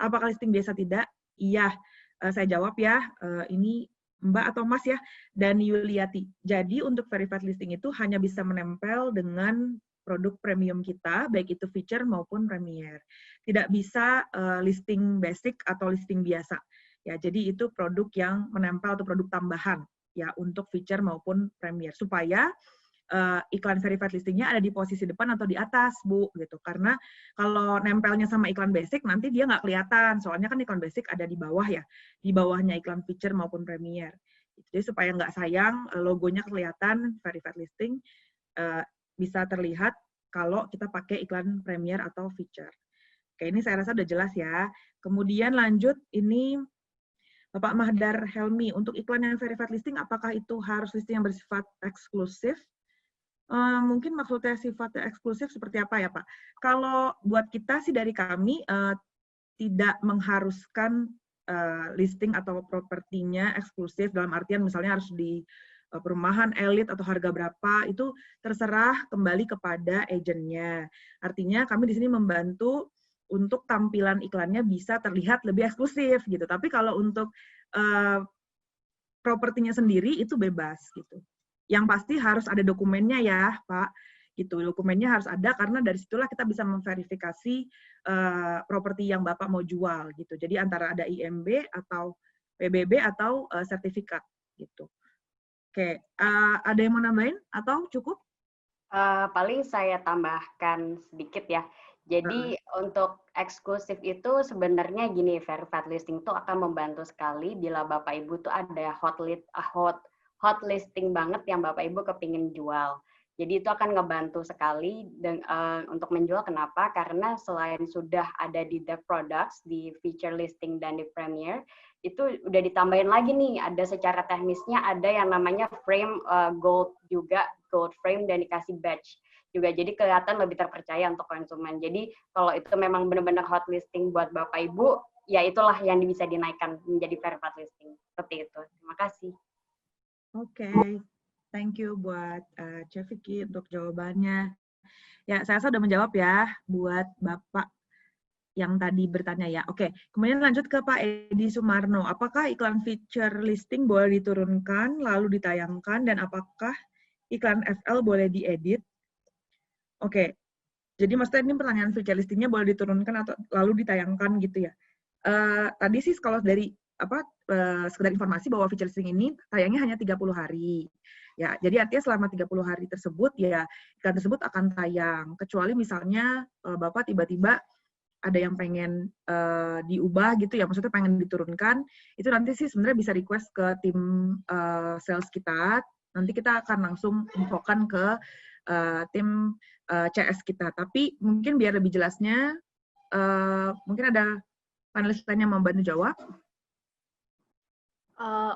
A: Apakah listing biasa tidak? Iya, saya jawab ya. Ini Mbak atau Mas ya, Dani Yuliati. Jadi untuk verified listing itu hanya bisa menempel dengan produk premium kita, baik itu feature maupun premier. Tidak bisa listing basic atau listing biasa. Ya, jadi itu produk yang menempel atau produk tambahan ya untuk feature maupun premier supaya iklan verified listingnya ada di posisi depan atau di atas, Bu, gitu. Karena kalau nempelnya sama iklan basic, nanti dia nggak kelihatan. Soalnya kan iklan basic ada di bawah ya, di bawahnya iklan feature maupun premier. Jadi supaya nggak sayang, logonya kelihatan, verified listing bisa terlihat kalau kita pakai iklan premier atau feature. Oke, ini saya rasa udah jelas ya. Kemudian lanjut, ini Bapak Mahdar Helmi, untuk iklan yang verified listing, apakah itu harus listing yang bersifat eksklusif? Mungkin maksudnya sifatnya eksklusif seperti apa ya, Pak? Kalau buat kita sih dari kami, tidak mengharuskan listing atau propertinya eksklusif, dalam artian misalnya harus di perumahan elit atau harga berapa, itu terserah kembali kepada agennya. Artinya kami di sini membantu untuk tampilan iklannya bisa terlihat lebih eksklusif gitu. Tapi kalau untuk propertinya sendiri itu bebas gitu. Yang pasti harus ada dokumennya ya, Pak. Gitu. Dokumennya harus ada karena dari situlah kita bisa memverifikasi properti yang Bapak mau jual gitu. Jadi antara ada IMB atau PBB atau sertifikat gitu. Oke, ada yang mau nambahin atau cukup?
D: Paling saya tambahkan sedikit ya. Jadi untuk eksklusif itu sebenarnya gini, verified listing itu akan membantu sekali bila Bapak Ibu tuh ada hot listing banget yang Bapak Ibu kepingin jual. Jadi itu akan ngebantu sekali untuk menjual. Kenapa? Karena selain sudah ada di dev products, di feature listing dan di premier, itu udah ditambahin lagi nih, ada secara teknisnya ada yang namanya frame gold juga, gold frame dan dikasih badge juga. Jadi kelihatan lebih terpercaya untuk konsumen. Jadi kalau itu memang benar-benar hot listing buat Bapak Ibu, ya itulah yang bisa dinaikkan menjadi verified listing. Seperti itu. Terima kasih.
A: Oke, thank you buat Chef Vicky untuk jawabannya. Ya, saya sudah menjawab ya buat Bapak yang tadi bertanya ya. Oke, kemudian lanjut ke Pak Edi Sumarno. Apakah iklan feature listing boleh diturunkan lalu ditayangkan dan apakah iklan FL boleh diedit? Oke, jadi maksudnya ini pertanyaan feature listingnya boleh diturunkan atau lalu ditayangkan gitu ya. Tadi sih kalau dari sekedar informasi bahwa feature listing ini tayangnya hanya 30 hari. Ya, jadi artinya selama 30 hari tersebut ya iklan tersebut akan tayang. Kecuali misalnya Bapak tiba-tiba ada yang pengen diubah gitu ya, maksudnya pengen diturunkan, itu nanti sih sebenarnya bisa request ke tim sales kita, nanti kita akan langsung infokan ke tim CS kita. Tapi mungkin biar lebih jelasnya, mungkin ada panelis lain yang membantu jawab.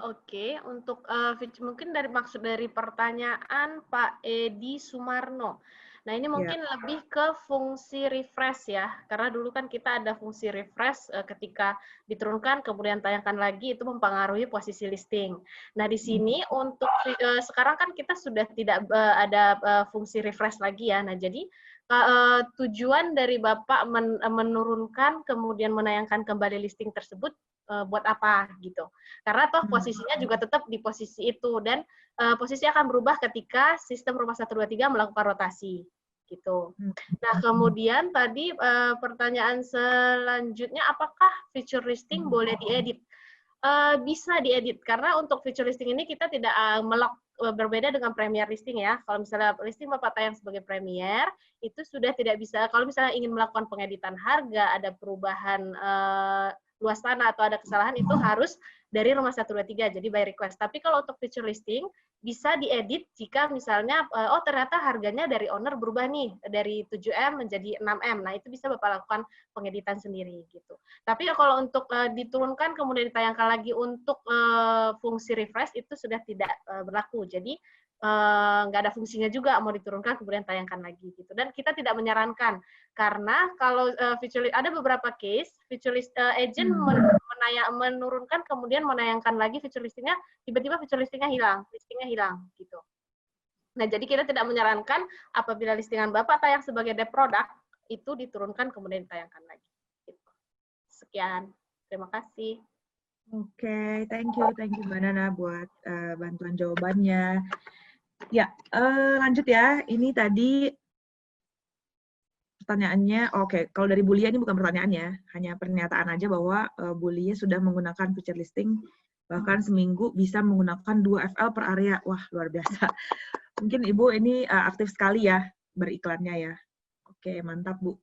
C: Oke, untuk mungkin dari maksud dari pertanyaan Pak Edi Sumarno. Nah, ini mungkin lebih ke fungsi refresh ya, karena dulu kan kita ada fungsi refresh ketika diturunkan, kemudian tayangkan lagi, itu mempengaruhi posisi listing. Nah, di sini untuk sekarang kan kita sudah tidak ada fungsi refresh lagi ya, nah jadi tujuan dari Bapak menurunkan, kemudian menayangkan kembali listing tersebut, buat apa gitu. Karena toh posisinya juga tetap di posisi itu dan posisi akan berubah ketika sistem rumah 123 melakukan rotasi gitu. Nah, kemudian tadi pertanyaan selanjutnya, apakah feature listing boleh diedit? Bisa diedit karena untuk feature listing ini kita tidak melock, berbeda dengan premier listing ya. Kalau misalnya listing Bapak tayang sebagai premier, itu sudah tidak bisa, kalau misalnya ingin melakukan pengeditan harga, ada perubahan luas tanah atau ada kesalahan, itu harus dari rumah 123, jadi by request. Tapi kalau untuk feature listing, bisa diedit jika misalnya, oh ternyata harganya dari owner berubah nih, dari 7M menjadi 6M. Nah, itu bisa Bapak lakukan pengeditan sendiri gitu. Tapi kalau untuk diturunkan kemudian ditayangkan lagi untuk fungsi refresh, itu sudah tidak berlaku. Jadi nggak ada fungsinya juga mau diturunkan kemudian tayangkan lagi gitu. Dan kita tidak menyarankan karena kalau feature ada beberapa case feature list agent menurunkan kemudian menayangkan lagi feature listingnya, tiba-tiba feature listingnya hilang gitu. Nah, jadi kita tidak menyarankan apabila listingan Bapak tayang sebagai dev product itu diturunkan kemudian ditayangkan lagi. Gitu. Sekian, terima kasih.
A: Oke, thank you Mbak Nana buat bantuan jawabannya. Ya, lanjut ya. Ini tadi pertanyaannya, oke, kalau dari Bu Lia ini bukan pertanyaan ya, hanya pernyataan aja bahwa Bu Lia sudah menggunakan feature listing Bahkan seminggu bisa menggunakan 2 FL per area. Wah, luar biasa. Mungkin Ibu ini aktif sekali ya beriklannya ya. Oke, mantap Bu.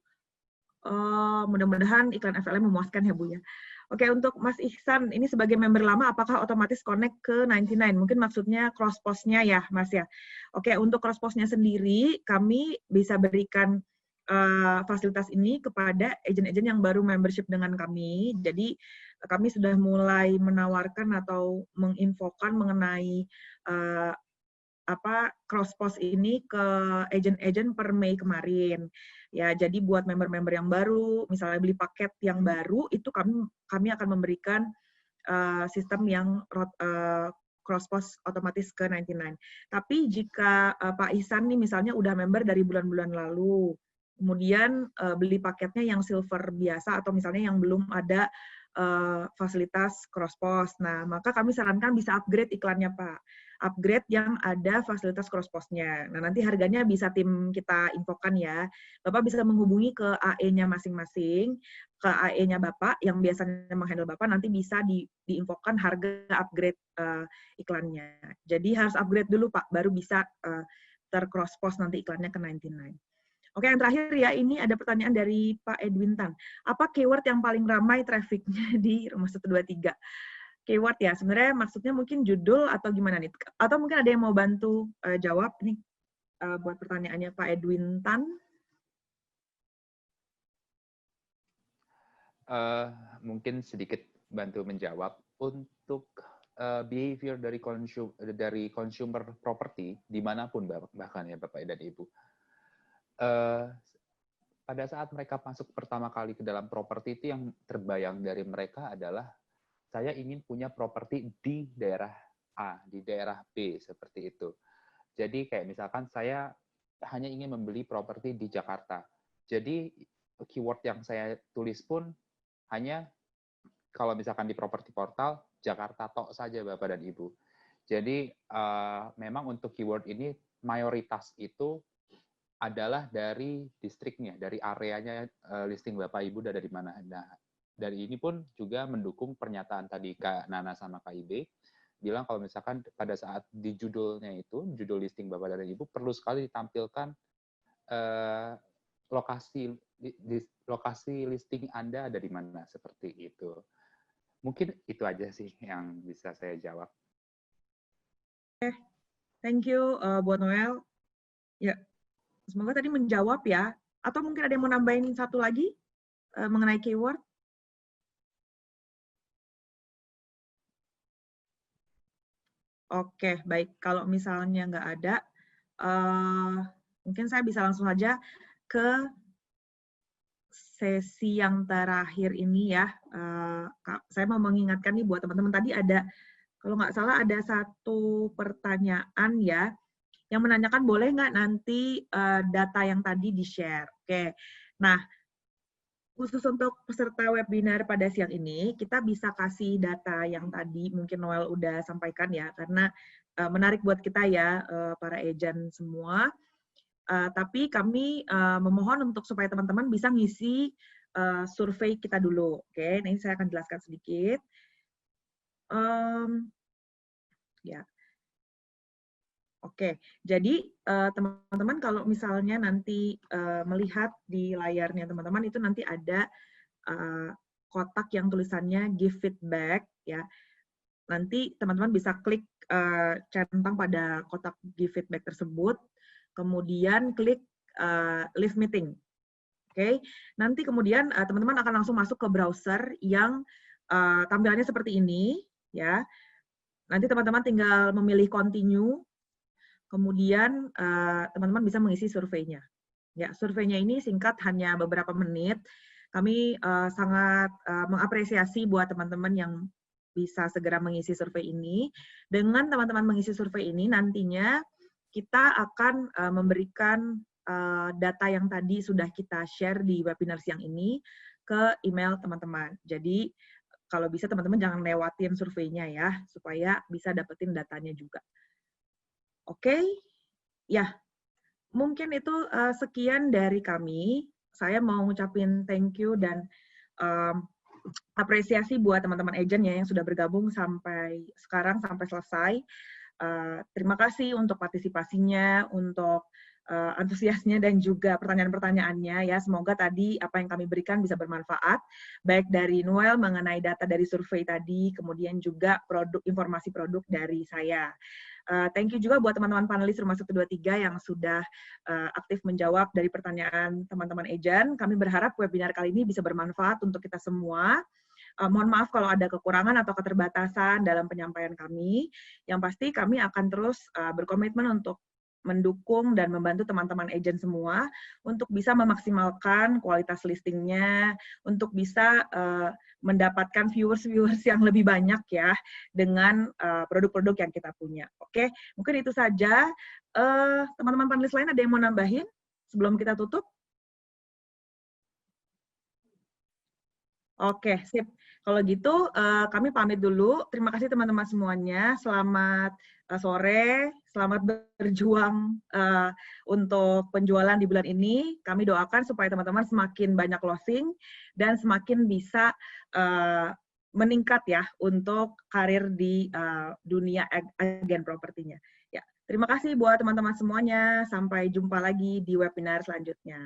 A: Mudah-mudahan iklan FL memuaskan ya Bu ya. Oke, untuk Mas Ihsan, ini sebagai member lama, apakah otomatis connect ke 99? Mungkin maksudnya cross post-nya ya, Mas ya. Oke, untuk cross post-nya sendiri, kami bisa berikan fasilitas ini kepada agent-agent yang baru membership dengan kami. Jadi, kami sudah mulai menawarkan atau menginfokan mengenai cross post ini ke agent-agent per Mei kemarin. Ya, jadi buat member-member yang baru, misalnya beli paket yang baru, itu kami akan memberikan sistem yang cross post otomatis ke 99. Tapi jika Pak Ihsan nih misalnya udah member dari bulan-bulan lalu, kemudian beli paketnya yang silver biasa atau misalnya yang belum ada fasilitas cross post. Nah, maka kami sarankan bisa upgrade iklannya, Pak. Upgrade yang ada fasilitas cross post-nya. Nah, nanti harganya bisa tim kita infokan ya. Bapak bisa menghubungi ke AE-nya masing-masing, ke AE-nya Bapak yang biasanya menghandle Bapak, nanti bisa diinfokan harga upgrade iklannya. Jadi harus upgrade dulu, Pak, baru bisa ter-cross post nanti iklannya ke 99. Oke, yang terakhir ya, ini ada pertanyaan dari Pak Edwin Tan. Apa keyword yang paling ramai traffic-nya di Rumah 123? Keyword ya, sebenarnya maksudnya mungkin judul atau gimana nih? Atau mungkin ada yang mau bantu jawab nih buat pertanyaannya Pak Edwin Tan?
B: Mungkin sedikit bantu menjawab untuk behavior dari consumer property dimanapun bahkan ya Bapak dan Ibu. Pada saat mereka masuk pertama kali ke dalam properti itu yang terbayang dari mereka adalah saya ingin punya properti di daerah A, di daerah B, seperti itu. Jadi kayak misalkan saya hanya ingin membeli properti di Jakarta. Jadi keyword yang saya tulis pun hanya kalau misalkan di properti portal, Jakarta tok saja Bapak dan Ibu. Jadi memang untuk keyword ini mayoritas itu adalah dari distriknya, dari areanya listing Bapak Ibu dari mana. Nah, dari ini pun juga mendukung pernyataan tadi Kak Nana sama Kak Ibe, bilang kalau misalkan pada saat di judulnya itu, judul listing Bapak dan Ibu, perlu sekali ditampilkan lokasi listing Anda ada di mana, seperti itu. Mungkin itu aja sih yang bisa saya jawab.
A: Oke, thank you buat Noel. Ya, semoga tadi menjawab ya. Atau mungkin ada yang mau nambahin satu lagi mengenai keyword? Oke, baik. Kalau misalnya nggak ada, mungkin saya bisa langsung saja ke sesi yang terakhir ini ya. Saya mau mengingatkan nih buat teman-teman, tadi ada, kalau nggak salah ada satu pertanyaan ya, yang menanyakan boleh nggak nanti data yang tadi di-share. Oke, nah khusus untuk peserta webinar pada siang ini, kita bisa kasih data yang tadi mungkin Noel udah sampaikan ya, karena menarik buat kita ya, para agent semua. Tapi kami memohon untuk supaya teman-teman bisa ngisi survei kita dulu. Oke, ini saya akan jelaskan sedikit. Ya. Oke, jadi teman-teman kalau misalnya nanti melihat di layarnya teman-teman itu nanti ada kotak yang tulisannya give feedback ya. Nanti teman-teman bisa klik centang pada kotak give feedback tersebut, kemudian klik leave meeting. Oke, nanti kemudian teman-teman akan langsung masuk ke browser yang tampilannya seperti ini ya. Nanti teman-teman tinggal memilih continue. Kemudian teman-teman bisa mengisi surveinya. Ya, surveinya ini singkat, hanya beberapa menit. Kami sangat mengapresiasi buat teman-teman yang bisa segera mengisi survei ini. Dengan teman-teman mengisi survei ini, nantinya kita akan memberikan data yang tadi sudah kita share di webinar siang ini ke email teman-teman. Jadi kalau bisa teman-teman jangan lewatin surveinya ya, supaya bisa dapetin datanya juga. Oke, ya mungkin itu sekian dari kami. Saya mau ngucapin thank you dan apresiasi buat teman-teman agent ya yang sudah bergabung sampai sekarang, sampai selesai. Terima kasih untuk partisipasinya, untuk antusiasnya dan juga pertanyaan-pertanyaannya ya. Semoga tadi apa yang kami berikan bisa bermanfaat, baik dari Noel mengenai data dari survei tadi, kemudian juga informasi produk dari saya. Thank you juga buat teman-teman panelis Rumah 123 yang sudah aktif menjawab dari pertanyaan teman-teman agent. Kami berharap webinar kali ini bisa bermanfaat untuk kita semua. Mohon maaf kalau ada kekurangan atau keterbatasan dalam penyampaian kami. Yang pasti kami akan terus berkomitmen untuk mendukung dan membantu teman-teman agent semua untuk bisa memaksimalkan kualitas listingnya, untuk bisa mendapatkan viewers yang lebih banyak ya dengan produk-produk yang kita punya. Oke, mungkin itu saja. Teman-teman panelis lain ada yang mau nambahin sebelum kita tutup? Oke, sip. Kalau gitu, kami pamit dulu. Terima kasih teman-teman semuanya. Selamat sore, selamat berjuang untuk penjualan di bulan ini. Kami doakan supaya teman-teman semakin banyak closing dan semakin bisa meningkat ya untuk karir di dunia agen propertinya. Ya, terima kasih buat teman-teman semuanya. Sampai jumpa lagi di webinar selanjutnya.